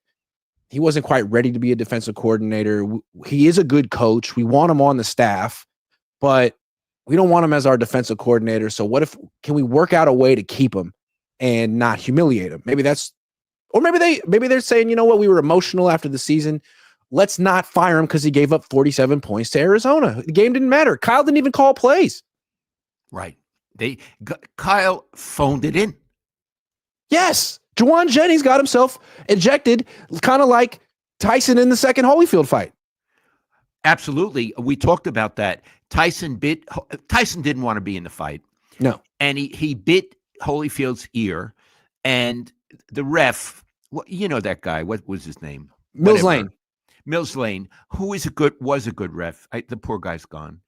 Speaker 1: he wasn't quite ready to be a defensive coordinator. He is a good coach. We want him on the staff, but we don't want him as our defensive coordinator. So can we work out a way to keep him and not humiliate him? Maybe they're saying, you know what, we were emotional after the season. Let's not fire him because he gave up 47 points to Arizona. The game didn't matter. Kyle didn't even call plays.
Speaker 2: Right. Kyle phoned it in.
Speaker 1: Yes. Juwan Jennings got himself ejected, kind of like Tyson in the second Holyfield fight.
Speaker 2: Absolutely. We talked about that. Tyson didn't want to be in the fight.
Speaker 1: No.
Speaker 2: And he bit Holyfield's ear, and the ref, you know that guy, what was his name?
Speaker 1: Mills Lane,
Speaker 2: who was a good ref. The poor guy's gone.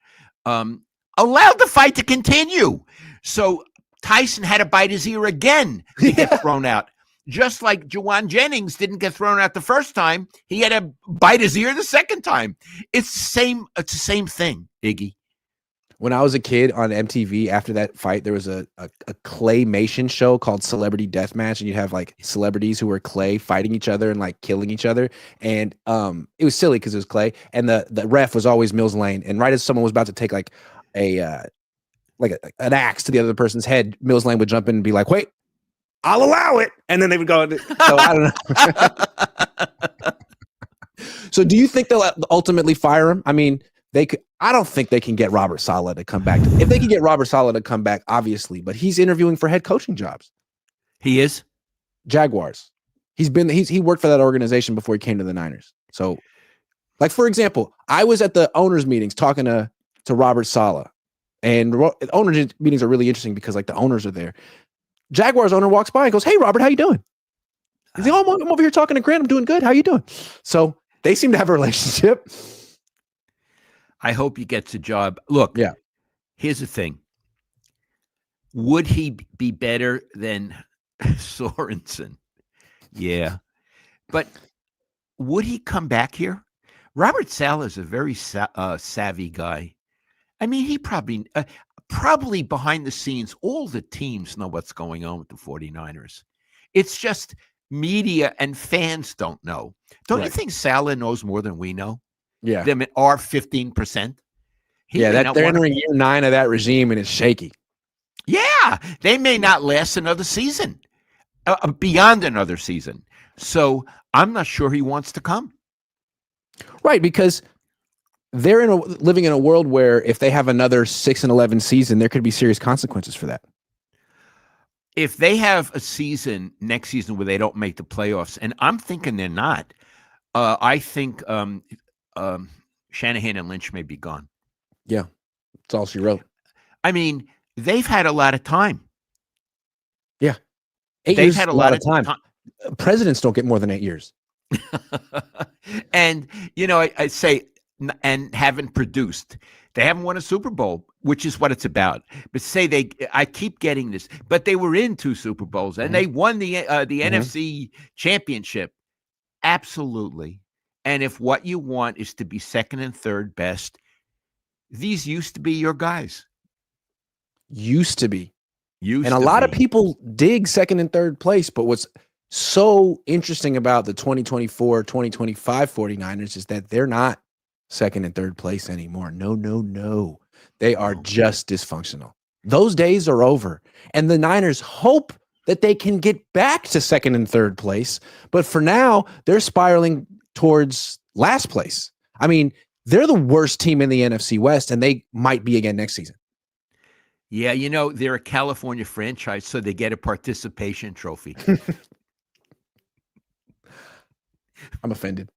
Speaker 2: Allowed the fight to continue. So Tyson had to bite his ear again to get thrown out. Just like Juwan Jennings didn't get thrown out the first time, he had to bite his ear the second time. It's the same thing, Iggy.
Speaker 1: When I was a kid on MTV, after that fight, there was a claymation show called Celebrity Deathmatch, and you'd have like celebrities who were clay fighting each other and like killing each other. And it was silly because it was clay, and the ref was always Mills Lane. And right as someone was about to take like an axe to the other person's head, Mills Lane would jump in and be like, "Wait, I'll allow it," and then they would go. So I don't know. So do you think they'll ultimately fire him? I mean, they could. I don't think they can get Robert Saleh to come back. If they can get Robert Saleh to come back, obviously, but he's interviewing for head coaching jobs.
Speaker 2: He is?
Speaker 1: Jaguars. He worked for that organization before he came to the Niners. So, like, for example, I was at the owners meetings talking to Robert Saleh, and owners meetings are really interesting because like the owners are there. Jaguars owner walks by and goes, "Hey, Robert, how you doing?" He's like, "Oh, I'm over here talking to Grant. I'm doing good. How you doing?" So they seem to have a relationship.
Speaker 2: I hope he gets a job. Look, here's the thing. Would he be better than Sorensen? Yeah. But would he come back here? Robert Saleh is a very savvy guy. I mean, he probably behind the scenes, all the teams know what's going on with the 49ers. It's just media and fans don't know. Don't you think Saleh knows more than we know?
Speaker 1: Yeah.
Speaker 2: Them are 15%.
Speaker 1: They're entering year 9 of that regime, and it's shaky.
Speaker 2: Yeah, they may not last another season, beyond another season. So I'm not sure he wants to come.
Speaker 1: Right, because they're living in a world where if they have another 6-11 season, there could be serious consequences for that.
Speaker 2: If they have a season next season where they don't make the playoffs, and I'm thinking they're not, I think Shanahan and Lynch may be gone.
Speaker 1: Yeah, that's all she wrote.
Speaker 2: I mean, they've had a lot of time.
Speaker 1: Yeah, 8
Speaker 2: they've
Speaker 1: years
Speaker 2: had a lot of time.
Speaker 1: Presidents don't get more than 8 years.
Speaker 2: And, I say, and haven't produced. They haven't won a Super Bowl, which is what it's about. But I keep getting this, but they were in 2 Super Bowls and they won the NFC championship. Absolutely. And if what you want is to be second and third best, these used to be your guys.
Speaker 1: Used to be.
Speaker 2: Used
Speaker 1: And a
Speaker 2: to
Speaker 1: lot of
Speaker 2: be.
Speaker 1: people dig second and third place. But what's so interesting about the 2024, 2025 49ers is that they're not second and third place anymore. No, no, no. They are
Speaker 2: No.
Speaker 1: just dysfunctional. Those days are over. And the Niners hope that they can get back to second and third place. But for now, they're spiraling towards last place. I mean, they're the worst team in the NFC West, and they might be again next season.
Speaker 2: Yeah, they're a California franchise, so they get a participation trophy.
Speaker 1: I'm offended.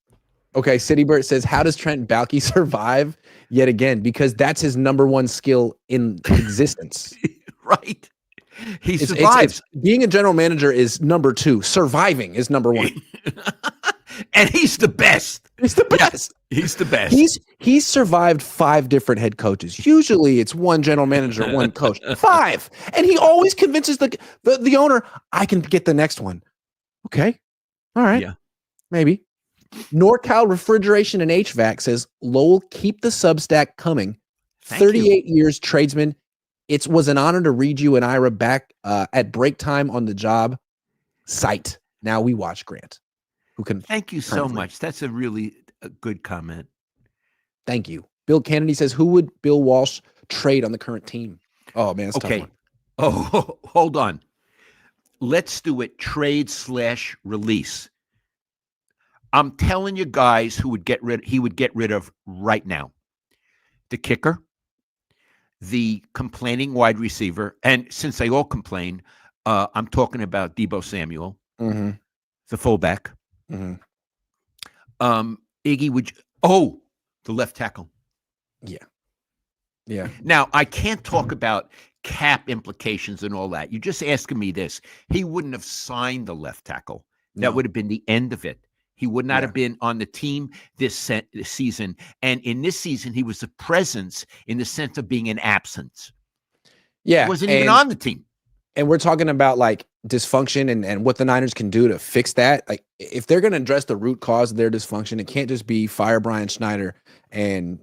Speaker 1: Okay, Citybird says, how does Trent Baalke survive yet again? Because that's his number one skill in existence.
Speaker 2: Right. He
Speaker 1: It's
Speaker 2: survives.
Speaker 1: being a general manager is number two. Surviving is number one.
Speaker 2: And he's the best.
Speaker 1: He's the best.
Speaker 2: He's the best.
Speaker 1: He's survived 5 different head coaches. Usually it's one general manager, one coach. 5. And he always convinces the owner, I can get the next one. Okay. All right.
Speaker 2: Yeah.
Speaker 1: Maybe. NorCal Refrigeration and HVAC says, Lowell, keep the Substack coming.
Speaker 2: Thank
Speaker 1: 38 years, tradesman. It was an honor to read you and Ira back at break time on the job site. Now we watch Grant. Who can?
Speaker 2: Thank you so much. That's a really good comment.
Speaker 1: Thank you. Bill Kennedy says, who would Bill Walsh trade on the current team? Oh, man, that's a tough one.
Speaker 2: Oh, hold on. Let's do it trade/release. I'm telling you guys he would get rid of right now. The kicker, the complaining wide receiver, and since they all complain, I'm talking about Deebo Samuel,
Speaker 1: Mm-hmm.
Speaker 2: the fullback.
Speaker 1: Mm-hmm.
Speaker 2: Iggy the left tackle.
Speaker 1: Yeah.
Speaker 2: Now, I can't talk about cap implications and all that. You're just asking me this. He wouldn't have signed the left tackle. That would have been the end of it. He would not have been on the team this season. And in this season, he was a presence in the sense of being an absence.
Speaker 1: Yeah.
Speaker 2: He wasn't even on the team.
Speaker 1: And we're talking about like dysfunction and what the Niners can do to fix that. Like if they're going to address the root cause of their dysfunction, it can't just be fire Brian Schneider and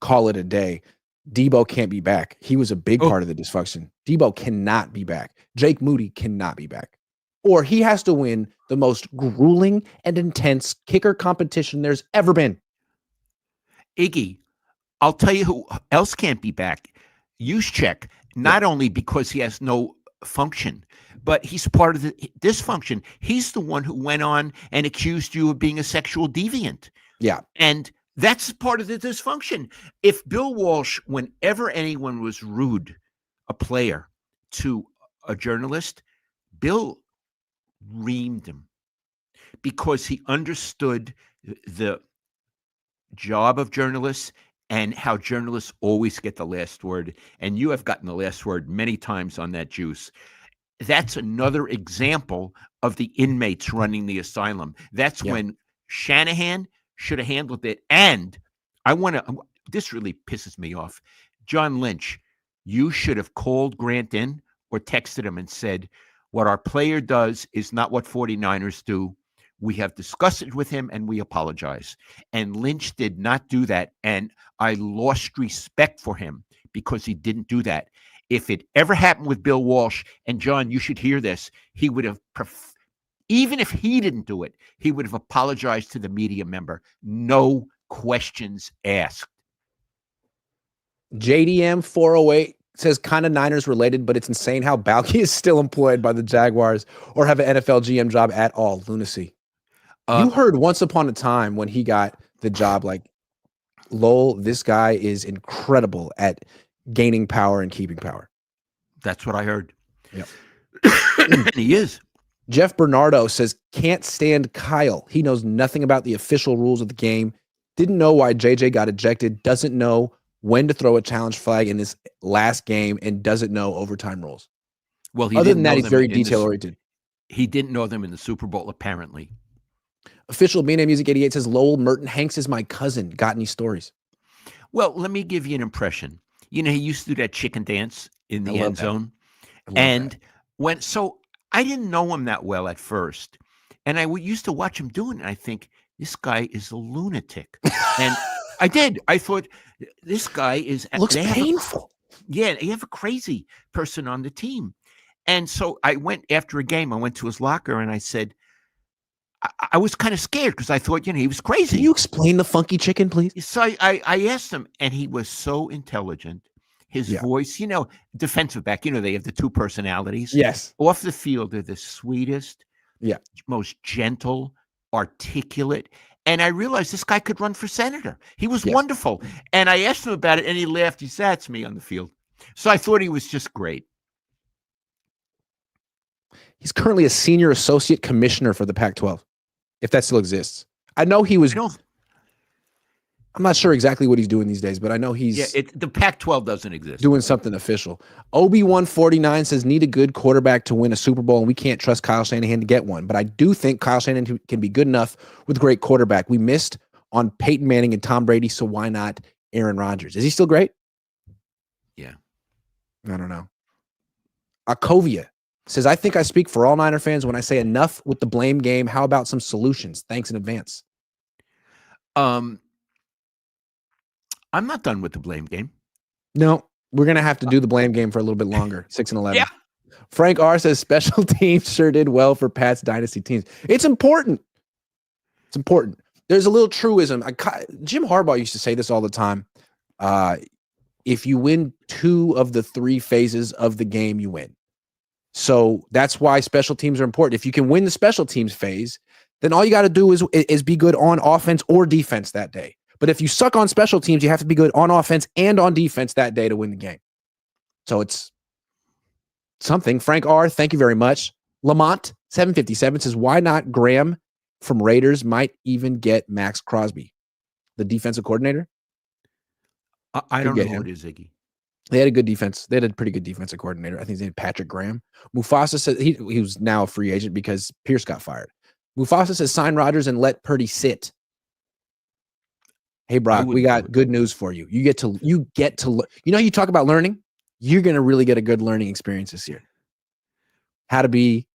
Speaker 1: call it a day. Deebo can't be back. He was a big part of the dysfunction. Deebo cannot be back. Jake Moody cannot be back. Or he has to win the most grueling and intense kicker competition there's ever been.
Speaker 2: Iggy, I'll tell you who else can't be back. Juszczyk, not only because he has no function, but he's part of the dysfunction. He's the one who went on and accused you of being a sexual deviant.
Speaker 1: Yeah.
Speaker 2: And that's part of the dysfunction. If Bill Walsh, whenever anyone was rude, a player, to a journalist, Bill reamed him because he understood the job of journalists and how journalists always get the last word. And you have gotten the last word many times on that juice. That's another example of the inmates running the asylum. That's when Shanahan should have handled it. And this really pisses me off. John Lynch, you should have called Grant in or texted him and said, what our player does is not what 49ers do. We have discussed it with him and we apologize. And Lynch did not do that. And I lost respect for him because he didn't do that. If it ever happened with Bill Walsh, and John, you should hear this, he would have, even if he didn't do it, he would have apologized to the media member. No questions asked.
Speaker 1: JDM 408 says kind of Niners related, but it's insane how Baalke is still employed by the Jaguars or have an NFL GM job at all. Lunacy. You heard once upon a time when he got the job, like, Lowell, this guy is incredible at gaining power and keeping power.
Speaker 2: That's what I heard.
Speaker 1: Yep.
Speaker 2: He is.
Speaker 1: Jeff Bernardo says, can't stand Kyle. He knows nothing about the official rules of the game. Didn't know why JJ got ejected. Doesn't know when to throw a challenge flag in this last game and doesn't know overtime rules.
Speaker 2: Well,
Speaker 1: other than that, he's very detail-oriented.
Speaker 2: He didn't know them in the Super Bowl, apparently.
Speaker 1: Official BNA Music 88 says, Lowell Merton Hanks is my cousin. Got any stories?
Speaker 2: Well, let me give you an impression. He used to do that chicken dance in the end zone. And so I didn't know him that well at first. And I used to watch him doing it. And I think, this guy is a lunatic. And I did. I thought, this guy looks
Speaker 1: painful.
Speaker 2: You have a crazy person on the team. And so I went after a game. I went to his locker and I said, I was kind of scared because I thought, he was crazy.
Speaker 1: Can you explain the funky chicken, please?
Speaker 2: So I asked him, and he was so intelligent. His voice, defensive back, they have the two personalities.
Speaker 1: Yes.
Speaker 2: Off the field, they're the sweetest,
Speaker 1: Yeah,
Speaker 2: most gentle, articulate. And I realized this guy could run for senator. He was wonderful. And I asked him about it, and he laughed. He said, "That's me on the field." So I thought he was just great.
Speaker 1: He's currently a senior associate commissioner for the Pac-12, if that still exists. I know he was. I'm not sure exactly what he's doing these days, but I know he's.
Speaker 2: The Pac-12 doesn't exist.
Speaker 1: Doing something official. OB149 says, need a good quarterback to win a Super Bowl, and we can't trust Kyle Shanahan to get one. But I do think Kyle Shanahan can be good enough with a great quarterback. We missed on Peyton Manning and Tom Brady, so why not Aaron Rodgers? Is he still great?
Speaker 2: Yeah.
Speaker 1: I don't know. Akovia says, I think I speak for all Niner fans when I say enough with the blame game. How about some solutions? Thanks in advance.
Speaker 2: I'm not done with the blame game.
Speaker 1: No, we're going to have to do the blame game for a little bit longer. 6-11.
Speaker 2: Yeah.
Speaker 1: Frank R says special teams sure did well for Pat's dynasty teams. It's important. It's important. There's a little truism. Jim Harbaugh used to say this all the time. If you win 2 of the 3 phases of the game, you win. So that's why special teams are important. If you can win the special teams phase, then all you got to do is be good on offense or defense that day. But if you suck on special teams, you have to be good on offense and on defense that day to win the game. So it's something. Frank R., thank you very much. Lamont, 757, says, why not Graham from Raiders might even get Max Crosby, the defensive coordinator?
Speaker 2: I don't know who it is, Iggy.
Speaker 1: They had a good defense. They had a pretty good defensive coordinator. I think his name is Patrick Graham. Mufasa said he was now a free agent because Pierce got fired. Mufasa says, sign Rodgers and let Purdy sit. Hey, Brock, we got good news for you. You get to you talk about learning. You're going to really get a good learning experience this year. How to be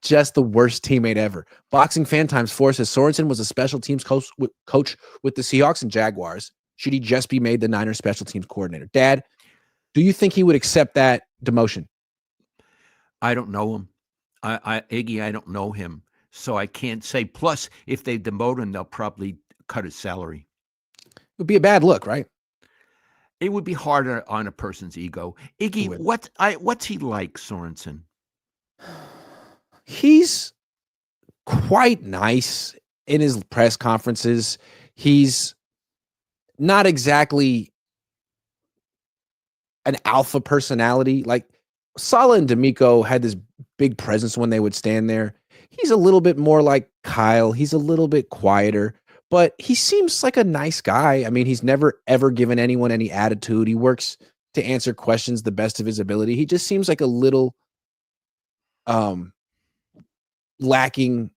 Speaker 1: just the worst teammate ever. Boxing Fan Times 4 says Sorensen was a special teams coach with the Seahawks and Jaguars. Should he just be made the Niners special teams coordinator? Dad, do you think he would accept that demotion?
Speaker 2: I don't know him. Iggy, I don't know him. So I can't say. Plus, if they demote him, they'll probably cut his salary.
Speaker 1: It would be a bad look, right?
Speaker 2: It would be harder on a person's ego. Iggy, what's he like, Sorensen?
Speaker 1: He's quite nice in his press conferences. He's not exactly an alpha personality. Like Saleh and D'Amico had this big presence when they would stand there. He's a little bit more like Kyle. He's a little bit quieter. But he seems like a nice guy. I mean, he's never, ever given anyone any attitude. He works to answer questions the best of his ability. He just seems like a little lacking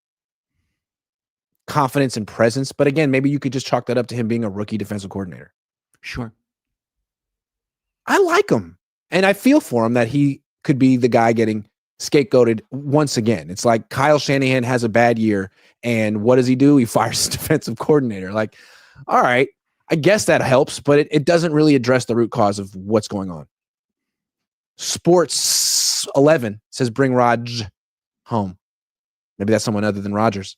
Speaker 1: confidence and presence. But again, maybe you could just chalk that up to him being a rookie defensive coordinator.
Speaker 2: Sure.
Speaker 1: I like him. And I feel for him that he could be the guy getting scapegoated once again. It's like Kyle Shanahan has a bad year, and what does he do? He fires his defensive coordinator. Like, all right, I guess that helps, but it doesn't really address the root cause of what's going on. Sports 11 says bring Raj home. Maybe that's someone other than Rodgers.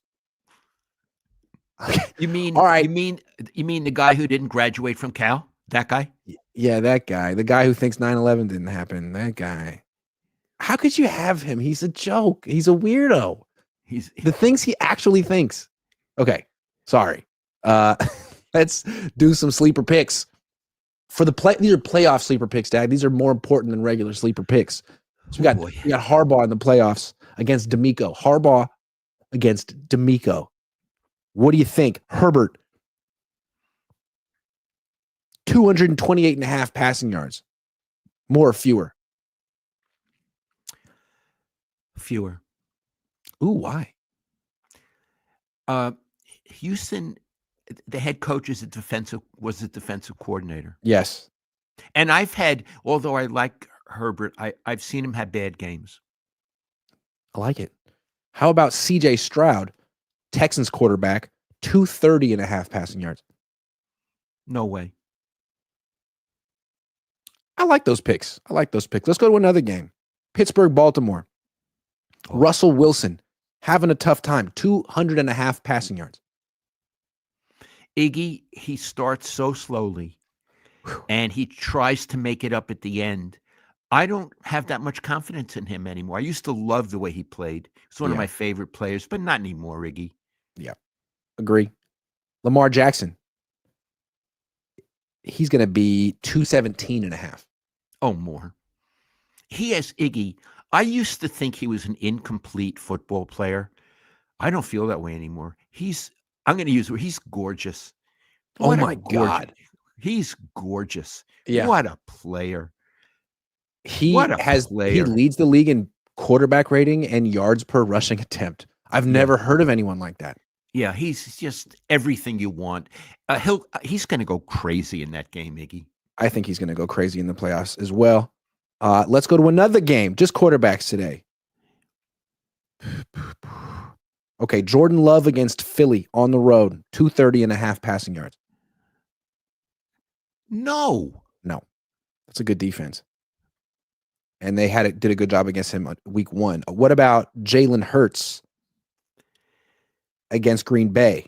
Speaker 2: Okay. You mean
Speaker 1: all right?
Speaker 2: You mean the guy who didn't graduate from Cal? That guy?
Speaker 1: Yeah, that guy. The guy who thinks 9/11 didn't happen. That guy. How could you have him? He's a joke. He's a weirdo. He's the things he actually thinks. Okay, sorry. Let's do some sleeper picks. For the these are playoff sleeper picks, Dad. These are more important than regular sleeper picks. So we got Harbaugh in the playoffs against D'Amico. Harbaugh against D'Amico. What do you think? Herbert, 228.5 passing yards. More or fewer?
Speaker 2: Fewer.
Speaker 1: Ooh, why?
Speaker 2: Houston, the head coach was a defensive coordinator.
Speaker 1: Yes.
Speaker 2: And although I like Herbert, I've seen him have bad games.
Speaker 1: I like it. How about CJ Stroud, Texans quarterback, 230.5 passing yards?
Speaker 2: No way.
Speaker 1: I like those picks. Let's go to another game. Pittsburgh, Baltimore.
Speaker 2: Oh.
Speaker 1: Russell Wilson having a tough time. 200.5 passing yards.
Speaker 2: Iggy, he starts so slowly, and he tries to make it up at the end. I don't have that much confidence in him anymore. I used to love the way he played. He's one of my favorite players, but not anymore, Iggy.
Speaker 1: Yeah, agree. Lamar Jackson. He's going to be 217.5.
Speaker 2: Oh, more. He has Iggy. I used to think he was an incomplete football player. I don't feel that way anymore. I'm going to use the word, he's gorgeous.
Speaker 1: Oh my God.
Speaker 2: He's gorgeous.
Speaker 1: Yeah.
Speaker 2: What a player.
Speaker 1: He leads the league in quarterback rating and yards per rushing attempt. I've never heard of anyone like that.
Speaker 2: Yeah, he's just everything you want. He's going to go crazy in that game, Iggy.
Speaker 1: I think he's going to go crazy in the playoffs as well. Let's go to another game. Just quarterbacks today. Okay, Jordan Love against Philly on the road. 230.5 passing yards.
Speaker 2: No.
Speaker 1: That's a good defense. And they did a good job against him on week 1. What about Jalen Hurts against Green Bay?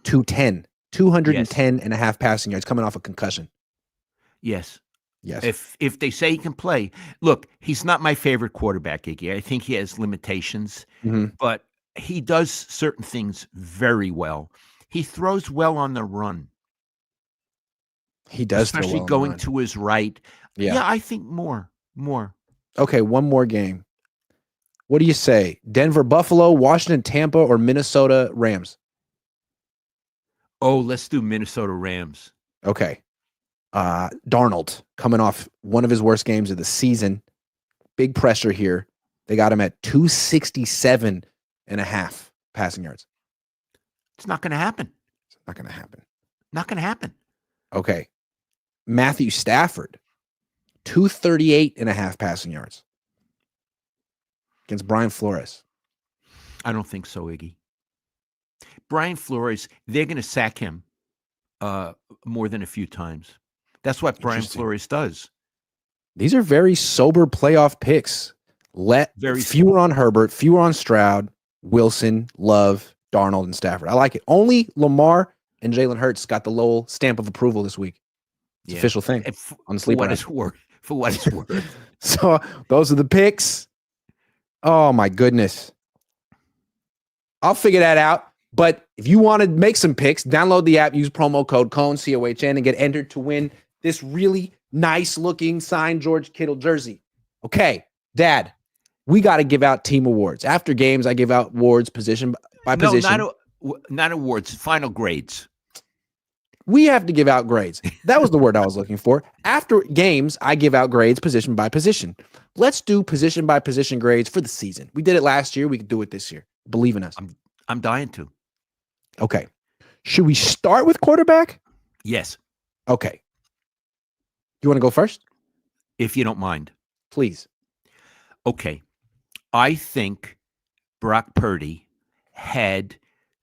Speaker 1: 210.5 passing yards, coming off a concussion.
Speaker 2: Yes.
Speaker 1: Yes.
Speaker 2: If they say he can play, look, he's not my favorite quarterback, Iggy. I think he has limitations, but he does certain things very well. He throws well on the run.
Speaker 1: He does,
Speaker 2: especially going to his right. Yeah, I think more.
Speaker 1: Okay, one more game. What do you say? Denver, Buffalo, Washington, Tampa, or Minnesota, Rams?
Speaker 2: Oh, let's do Minnesota Rams.
Speaker 1: Okay. Darnold coming off one of his worst games of the season. Big pressure here. They got him at 267.5 passing yards.
Speaker 2: It's not going to happen.
Speaker 1: Not going to happen. Okay. Matthew Stafford, 238.5 passing yards against Brian Flores.
Speaker 2: I don't think so, Iggy. Brian Flores, they're going to sack him more than a few times. That's what Brian Flores does.
Speaker 1: These are very sober playoff picks. Fewer on Herbert, fewer on Stroud, Wilson, Love, Darnold, and Stafford. I like it. Only Lamar and Jalen Hurts got the Lowell stamp of approval this week. It's an official thing on the sleeper.
Speaker 2: For what it's worth.
Speaker 1: So those are the picks. Oh my goodness. I'll figure that out. But if you want to make some picks, download the app, use promo code Cohn, COHN, and get entered to win this really nice looking signed George Kittle jersey. Okay, Dad, we got to give out team awards. After games, I give out awards position by position.
Speaker 2: Not awards, final grades.
Speaker 1: We have to give out grades. That was the word I was looking for. After games, I give out grades position by position. Let's do position by position grades for the season. We did it last year. We could do it this year. Believe in us.
Speaker 2: I'm dying to.
Speaker 1: Okay. Should we start with quarterback?
Speaker 2: Yes.
Speaker 1: Okay. You want to go first?
Speaker 2: If you don't mind.
Speaker 1: Please.
Speaker 2: Okay. I think Brock Purdy had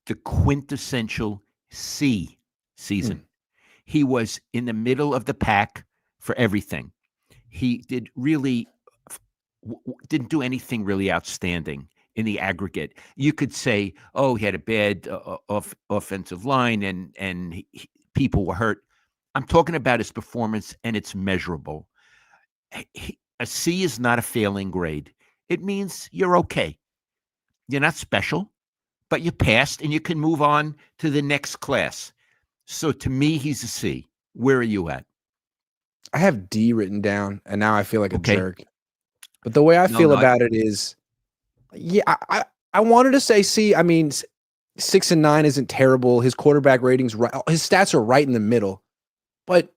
Speaker 2: the quintessential C season. He was in the middle of the pack for everything. He didn't do anything really outstanding in the aggregate. You could say, oh, he had a bad offensive line and people were hurt. I'm talking about his performance, and it's measurable. A C is not a failing grade. It means you're okay. You're not special, but you passed and you can move on to the next class. So to me, he's a C. Where are you at?
Speaker 1: I have D written down, and now I feel like a jerk. But the way I feel about it is, I wanted to say C. I mean, 6 and 9 isn't terrible. His quarterback ratings, his stats are right in the middle. But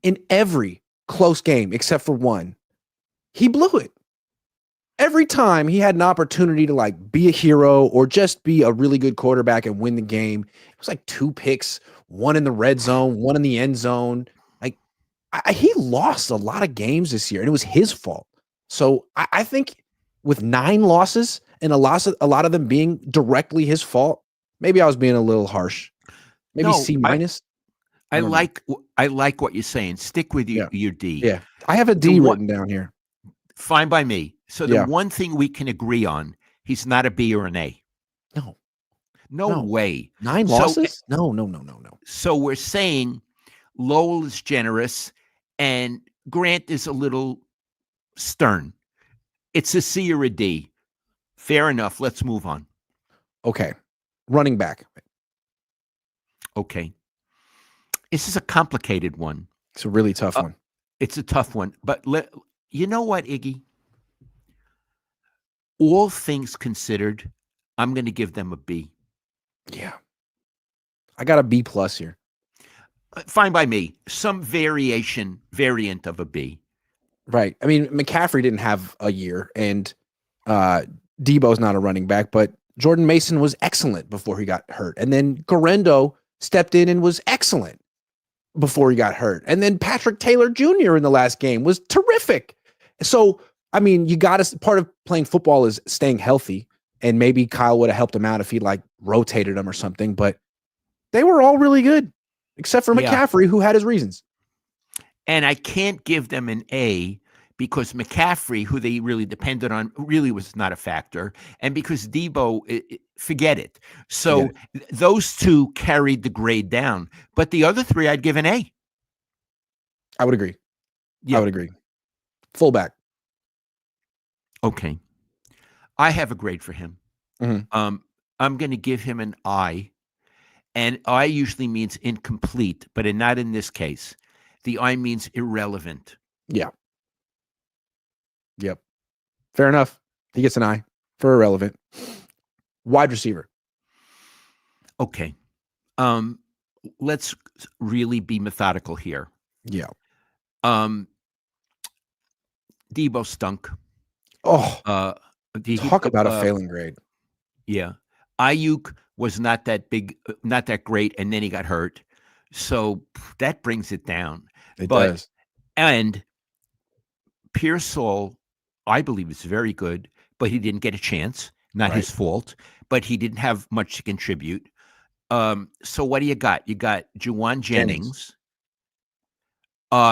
Speaker 1: in every close game, except for one, he blew it. Every time he had an opportunity to be a hero or just be a really good quarterback and win the game, it was 2 picks, 1 in the red zone, 1 in the end zone. He lost a lot of games this year, and it was his fault. So I think with 9 losses and a lot of them being directly his fault, maybe I was being a little harsh. Maybe C minus.
Speaker 2: I like what you're saying. Stick with your D.
Speaker 1: Yeah, I have a D written down here.
Speaker 2: Fine by me. So the
Speaker 1: Yeah.
Speaker 2: one thing we can agree on, he's not a B or an A.
Speaker 1: No.
Speaker 2: No
Speaker 1: No.
Speaker 2: way.
Speaker 1: 9
Speaker 2: So
Speaker 1: losses? No.
Speaker 2: so we're saying Lowell is generous and Grant is a little stern. It's a C or a D. Fair enough. Let's move on.
Speaker 1: Okay. Running back.
Speaker 2: Okay. This is a complicated one.
Speaker 1: It's a really tough one.
Speaker 2: It's a tough one. But you know what, Iggy? All things considered, I'm going to give them a B.
Speaker 1: Yeah. I got a B+ here.
Speaker 2: Fine by me. Some variant of a B.
Speaker 1: Right. I mean, McCaffrey didn't have a year, and Debo's not a running back, but Jordan Mason was excellent before he got hurt. And then Garendo stepped in and was excellent before he got hurt. And then Patrick Taylor Jr. in the last game was terrific. So, I mean, you got to, part of playing football is staying healthy. And maybe Kyle would have helped him out if he like rotated him or something, but they were all really good, except for McCaffrey, who had his reasons.
Speaker 2: And I can't give them an A because McCaffrey, who they really depended on, really was not a factor. And because Debo, forget it. So those two carried the grade down. But the other three, I'd give an A.
Speaker 1: I would agree.
Speaker 2: Yeah.
Speaker 1: I would agree. Fullback.
Speaker 2: Okay. I have a grade for him.
Speaker 1: Mm-hmm.
Speaker 2: I'm going to give him an I. And I usually means incomplete, but not in this case. The I means irrelevant.
Speaker 1: Yeah. Yep. Fair enough. He gets an I for irrelevant. Wide receiver.
Speaker 2: Okay. Let's really be methodical here.
Speaker 1: Yeah.
Speaker 2: Debo stunk.
Speaker 1: Oh, talk about a failing grade.
Speaker 2: Yeah. Ayuk was not that big, not that great, and then he got hurt. So that brings it down.
Speaker 1: It does.
Speaker 2: And Pearsall, I believe, is very good, but he didn't get a chance. Not his fault, but he didn't have much to contribute. So what do you got? You got Juwan Jennings.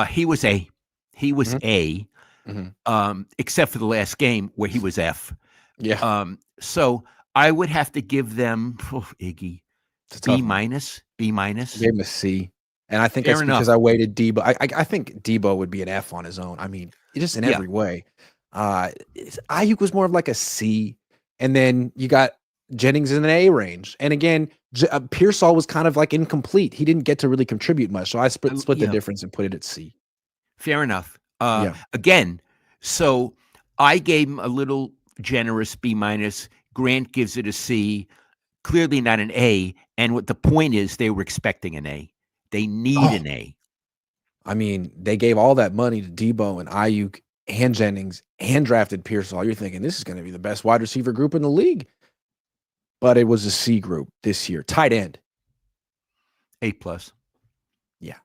Speaker 2: He was A. He was A. Except for the last game where he was F.
Speaker 1: Yeah.
Speaker 2: So I would have to give them Iggy B-. B-.
Speaker 1: I gave him a C. And I think that's because I weighted Debo. I think Debo would be an F on his own. I mean, just in every way. Ayuk was more of like a C. And then you got Jennings in an A range. And again, Pearsall was kind of like incomplete. He didn't get to really contribute much. So I split the difference and put it at C.
Speaker 2: Fair enough. Again, so I gave him a little generous B-. Grant gives it a C. Clearly not an A. And what the point is, they were expecting an A. They need an A.
Speaker 1: I mean, they gave all that money to Debo and Ayuk and Jennings and drafted Pearsall. You're thinking this is going to be the best wide receiver group in the league. But it was a C group this year. Tight end.
Speaker 2: A+.
Speaker 1: Yeah.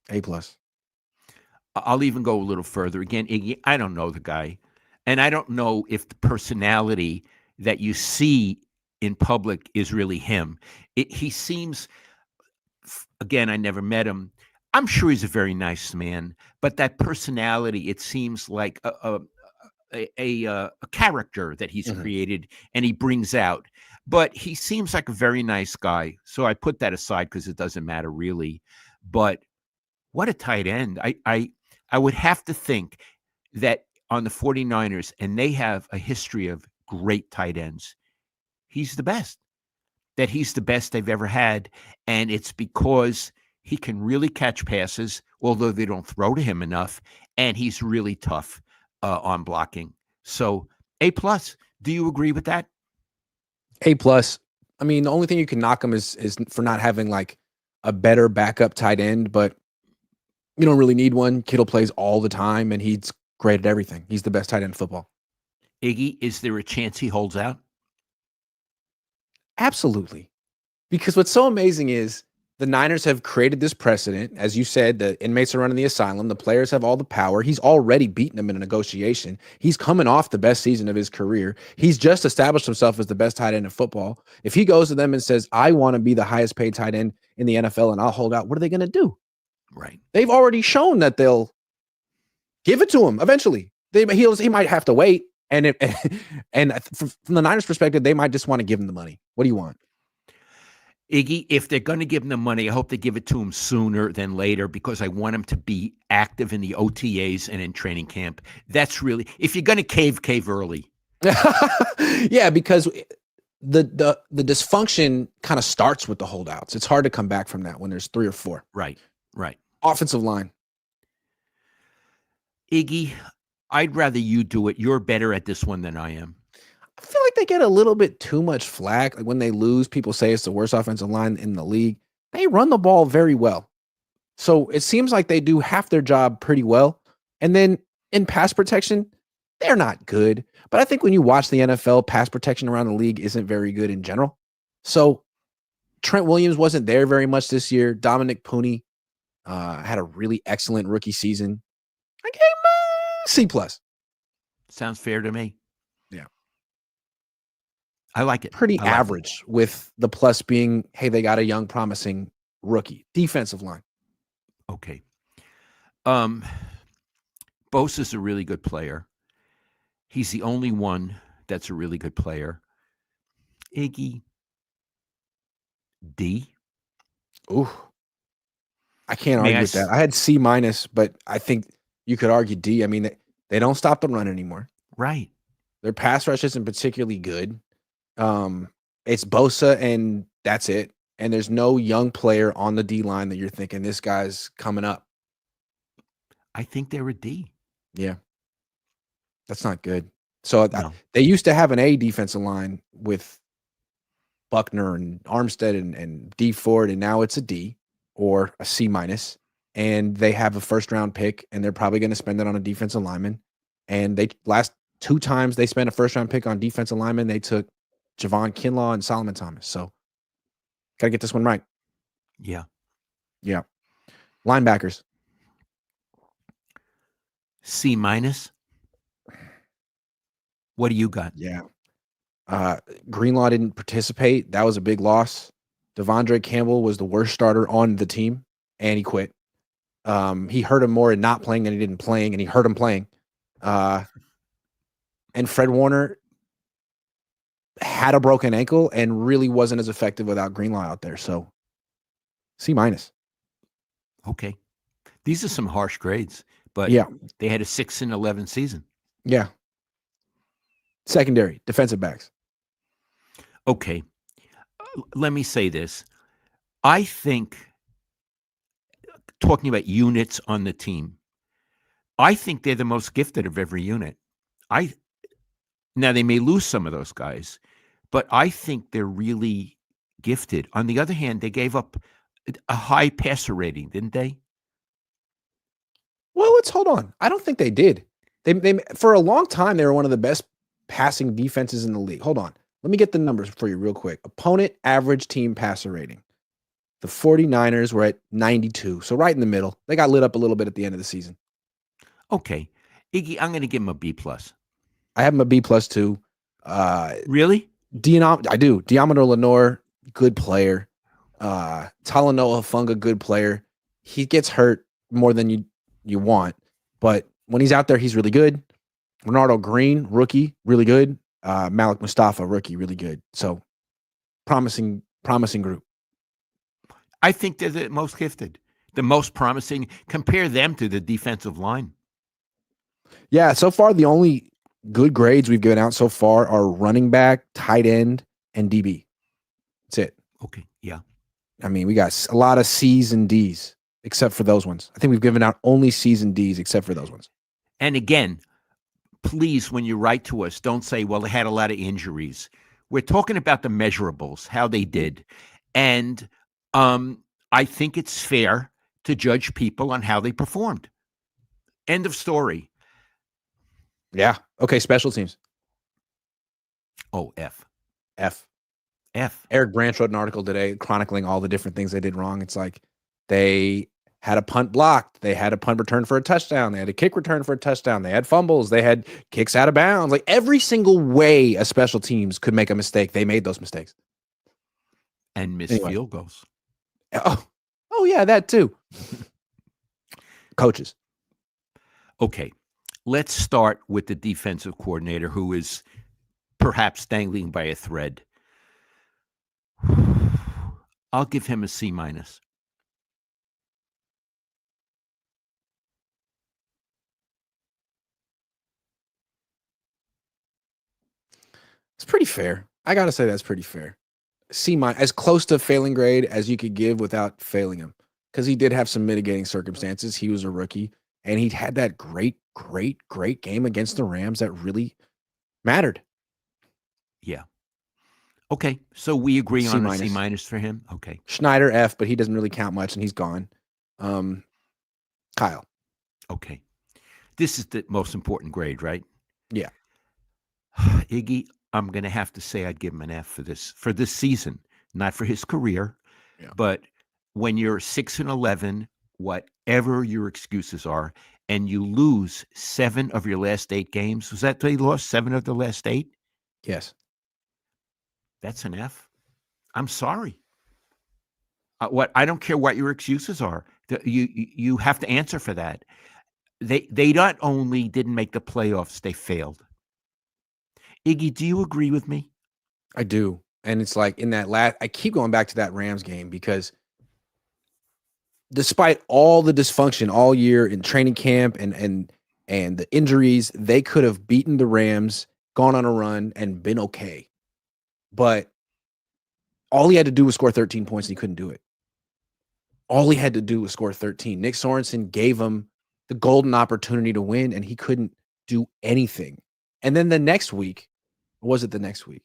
Speaker 1: A+.
Speaker 2: I'll even go a little further. Again, Iggy, I don't know the guy. And I don't know if the personality that you see in public is really him. He seems, again, I never met him. I'm sure he's a very nice man, but that personality, it seems like a character that he's created and he brings out. But he seems like a very nice guy. So I put that aside because it doesn't matter really. But what a tight end. I would have to think that on the 49ers, and they have a history of great tight ends, he's the best. That he's the best they've ever had. And it's because he can really catch passes, although they don't throw to him enough. And he's really tough on blocking. So A+. Do you agree with that?
Speaker 1: A+. I mean, the only thing you can knock him is for not having like a better backup tight end, but you don't really need one. Kittle plays all the time, and he's great at everything. He's the best tight end in football.
Speaker 2: Iggy, is there a chance he holds out?
Speaker 1: Absolutely. Because what's so amazing is the Niners have created this precedent. As you said, the inmates are running the asylum. The players have all the power. He's already beaten them in a negotiation. He's coming off the best season of his career. He's just established himself as the best tight end in football. If he goes to them and says, I want to be the highest paid tight end in the NFL and I'll hold out, what are they going to do?
Speaker 2: Right.
Speaker 1: They've already shown that they'll give it to him eventually. he might have to wait. And from the Niners' perspective, they might just want to give him the money. What do you want?
Speaker 2: Iggy, if they're going to give him the money, I hope they give it to him sooner than later because I want him to be active in the OTAs and in training camp. That's really, if you're going to cave early.
Speaker 1: Yeah, because the dysfunction kind of starts with the holdouts. It's hard to come back from that when there's 3 or 4.
Speaker 2: Right.
Speaker 1: Offensive line.
Speaker 2: Iggy, I'd rather you do it. You're better at this one than I am.
Speaker 1: I feel like they get a little bit too much flack. Like when they lose, people say it's the worst offensive line in the league. They run the ball very well. So it seems like they do half their job pretty well. And then in pass protection, they're not good. But I think when you watch the NFL, pass protection around the league isn't very good in general. So Trent Williams wasn't there very much this year. Dominic Pooney had a really excellent rookie season. I gave him a C+.
Speaker 2: Sounds fair to me.
Speaker 1: Yeah.
Speaker 2: I like it.
Speaker 1: Pretty average with the plus being, hey, they got a young, promising rookie. Defensive line.
Speaker 2: Okay. Bosa's a really good player. He's the only one that's a really good player. Iggy, D.
Speaker 1: Ooh. I can't argue with that. I had C-, but I think you could argue D. I mean, they don't stop the run anymore.
Speaker 2: Right.
Speaker 1: Their pass rush isn't particularly good. It's Bosa and that's it. And there's no young player on the D line that you're thinking this guy's coming up.
Speaker 2: I think they're a D.
Speaker 1: Yeah. That's not good. So they used to have an A defensive line with Buckner and Armstead and D Ford, and now it's a D or a C-. And they have a first-round pick, and they're probably going to spend it on a defensive lineman. And they last 2 times they spent a first-round pick on defensive linemen, they took Javon Kinlaw and Solomon Thomas. So got to get this one right.
Speaker 2: Yeah.
Speaker 1: Linebackers.
Speaker 2: C-. What do you got?
Speaker 1: Yeah. Greenlaw didn't participate. That was a big loss. Devondre Campbell was the worst starter on the team, and he quit. He hurt him more in not playing than he didn't playing, and he hurt him playing. And Fred Warner had a broken ankle and really wasn't as effective without Greenlaw out there. So C-.
Speaker 2: Okay. These are some harsh grades, but they had a 6-11 season.
Speaker 1: Yeah. Secondary, defensive backs.
Speaker 2: Okay. Let me say this. I think, talking about units on the team, I think they're the most gifted of every unit. Now, they may lose some of those guys, but I think they're really gifted. On the other hand, they gave up a high passer rating, didn't they?
Speaker 1: Well, let's hold on. I don't think they did. They for a long time, they were one of the best passing defenses in the league. Hold on. Let me get the numbers for you real quick. Opponent average team passer rating. The 49ers were at 92, so right in the middle. They got lit up a little bit at the end of the season.
Speaker 2: Okay. Iggy, I'm going to give him a B+.
Speaker 1: I have him a B+ too.
Speaker 2: Really?
Speaker 1: I do. Diamador Lenore, good player. Talanoa Hufanga, good player. He gets hurt more than you want, but when he's out there, he's really good. Renardo Green, rookie, really good. Malik Mustafa, rookie, really good. So promising group.
Speaker 2: I think they're the most gifted, the most promising. Compare them to the defensive line.
Speaker 1: Yeah, so far the only good grades we've given out so far are running back, tight end, and DB. That's it.
Speaker 2: Okay, yeah.
Speaker 1: I mean, we got a lot of C's and D's, except for those ones. I think we've given out only C's and D's, except for those ones.
Speaker 2: And again, please, when you write to us, don't say, well, they had a lot of injuries. We're talking about the measurables, how they did. And I think it's fair to judge people on how they performed. End of story.
Speaker 1: Yeah. Okay, special teams.
Speaker 2: Oh, F.
Speaker 1: Eric Branch wrote an article today chronicling all the different things they did wrong. It's like they had a punt blocked. They had a punt return for a touchdown. They had a kick return for a touchdown. They had fumbles. They had kicks out of bounds. Like every single way a special teams could make a mistake, they made those mistakes.
Speaker 2: And missed field goals.
Speaker 1: Oh yeah, that too. Coaches.
Speaker 2: Okay. Let's start with the defensive coordinator, who is perhaps dangling by a thread. I'll give him a C minus.
Speaker 1: It's pretty fair. I gotta say that's pretty fair. C minus, as close to failing grade as you could give without failing him, because he did have some mitigating circumstances. He was a rookie, and he had that great game against the Rams that really mattered.
Speaker 2: Yeah. Okay, so we agree
Speaker 1: C
Speaker 2: on a
Speaker 1: minus.
Speaker 2: C minus for him. Okay.
Speaker 1: Schneider F, but he doesn't really count much, and he's gone. Kyle.
Speaker 2: Okay. This is the most important grade, right?
Speaker 1: Yeah.
Speaker 2: Iggy, I'm going to have to say I'd give him an F for this season, not for his career, but when you're 6-11, whatever your excuses are, and you lose 7 of your last 8 games. Was that they lost 7 of the last 8?
Speaker 1: Yes.
Speaker 2: That's an F. I'm sorry. I don't care what your excuses are. You have to answer for that. They not only didn't make the playoffs, they failed. Iggy, do you agree with me?
Speaker 1: I do. And it's like in that I keep going back to that Rams game because despite all the dysfunction all year in training camp and the injuries, they could have beaten the Rams, gone on a run, and been okay. But all he had to do was score 13 points, and he couldn't do it. All he had to do was score 13. Nick Sorensen gave him the golden opportunity to win, and he couldn't do anything. And then the next week, or was it the next week?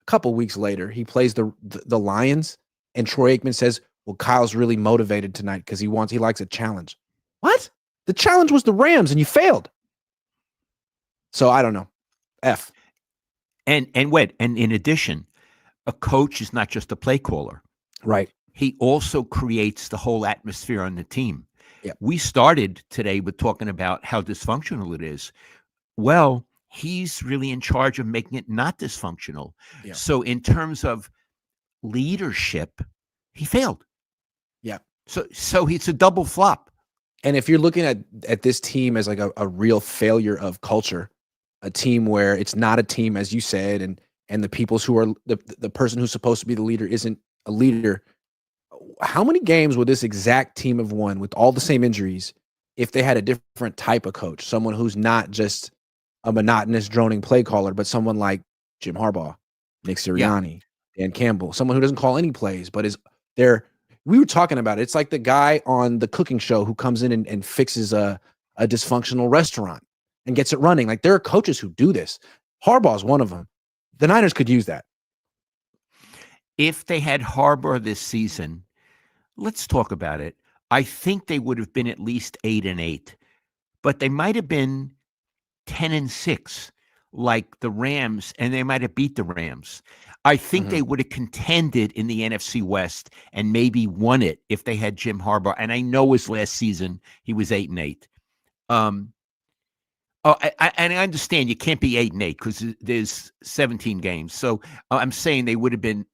Speaker 1: A couple weeks later, he plays the Lions, and Troy Aikman says, well, Kyle's really motivated tonight because he likes a challenge. What? The challenge was the Rams, and you failed. So I don't know. F.
Speaker 2: And in addition, a coach is not just a play caller.
Speaker 1: Right.
Speaker 2: He also creates the whole atmosphere on the team.
Speaker 1: Yep.
Speaker 2: We started today with talking about how dysfunctional it is. Well, he's really in charge of making it not dysfunctional.
Speaker 1: Yeah.
Speaker 2: So in terms of leadership, he failed.
Speaker 1: Yeah.
Speaker 2: So it's a double flop.
Speaker 1: And if you're looking at this team as like a real failure of culture, a team where it's not a team, as you said, and the people who are the person who's supposed to be the leader isn't a leader, how many games would this exact team have won with all the same injuries if they had a different type of coach, someone who's not just a monotonous droning play caller, but someone like Jim Harbaugh, Nick Sirianni, Dan Campbell, someone who doesn't call any plays, but is there. We were talking about it. It's like the guy on the cooking show who comes in and fixes a dysfunctional restaurant and gets it running. Like there are coaches who do this. Harbaugh's one of them. The Niners could use that.
Speaker 2: If they had Harbaugh this season, let's talk about it. I think they would have been at least 8-8, but they might have been 10-6, like the Rams, and they might have beat the Rams. I think they would have contended in the NFC West and maybe won it if they had Jim Harbaugh. And I know his last season he was 8-8. And I understand you can't be 8-8 because there's 17 games. So I'm saying they would have been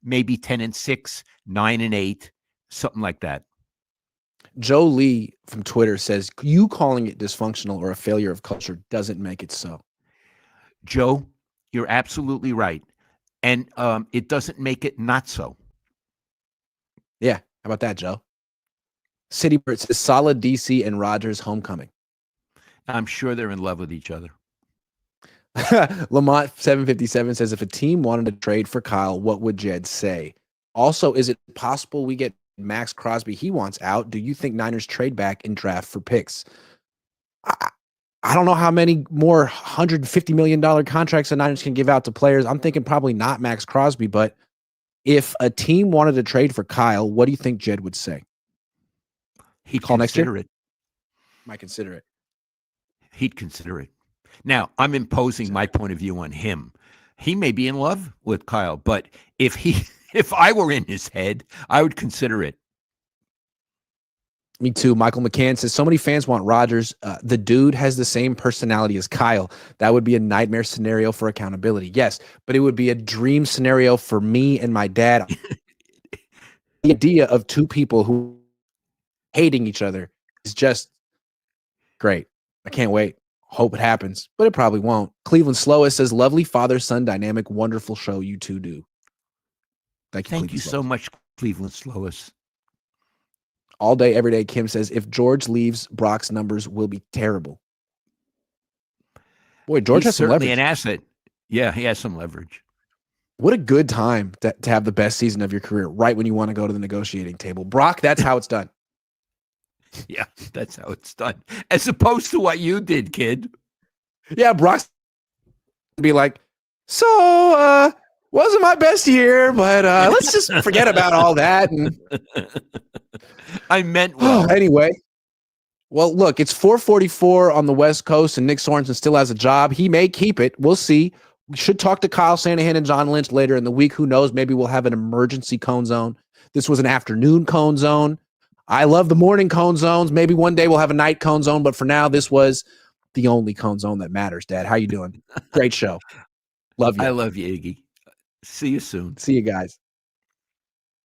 Speaker 2: maybe 10-6, 9-8, something like that.
Speaker 1: Joe Lee from Twitter says, you calling it dysfunctional or a failure of culture doesn't make it so.
Speaker 2: Joe, you're absolutely right. And it doesn't make it not so.
Speaker 1: Yeah. How about that, Joe? City Bird says solid DC and Rodgers homecoming.
Speaker 2: I'm sure they're in love with each other.
Speaker 1: Lamont 757 says, if a team wanted to trade for Kyle, what would Jed say? Also, is it possible we get Max Crosby? He wants out. Do you think Niners trade back and draft for picks? I don't know how many more $150 million contracts the Niners can give out to players. I'm thinking probably not Max Crosby, but if a team wanted to trade for Kyle, what do you think Jed would say?
Speaker 2: He'd
Speaker 1: call next year?
Speaker 2: it.
Speaker 1: Might consider it.
Speaker 2: He'd consider it. Now, I'm imposing my point of view on him. He may be in love with Kyle, but if I were in his head, I would consider it.
Speaker 1: Me too. Michael McCann says, so many fans want Rodgers. The dude has the same personality as Kyle. That would be a nightmare scenario for accountability. Yes, but it would be a dream scenario for me and my dad. The idea of two people who hating each other is just Great. I can't wait. Hope it happens, but it probably won't. Cleveland Slowest says, lovely father-son dynamic, wonderful show you two do. Thank you,
Speaker 2: Thank
Speaker 1: Cleveland
Speaker 2: you so
Speaker 1: Slowest.
Speaker 2: much, Cleveland Slowest.
Speaker 1: All day, every day, Kim says, if George leaves, Brock's numbers will be terrible. Boy, George
Speaker 2: He's
Speaker 1: has some
Speaker 2: certainly
Speaker 1: leverage.
Speaker 2: an asset. Yeah, he has some leverage.
Speaker 1: What a good time to have the best season of your career right when you want to go to the negotiating table. Brock, that's how it's done.
Speaker 2: Yeah, that's how it's done. As opposed to what you did, kid.
Speaker 1: Yeah, Brock's be like, so wasn't my best year, but let's just forget about all that. And
Speaker 2: I meant well.
Speaker 1: Anyway. Well, look, it's 4:44 on the West Coast, and Nick Sorensen still has a job. He may keep it. We'll see. We should talk to Kyle Shanahan and John Lynch later in the week. Who knows? Maybe we'll have an emergency Cohn zone. This was an afternoon Cohn zone. I love the morning Cohn zones. Maybe one day we'll have a night Cohn zone, but for now, this was the only Cohn zone that matters, Dad. How you doing? Great show. Love you.
Speaker 2: I love you, Iggy. See you soon.
Speaker 1: See you guys.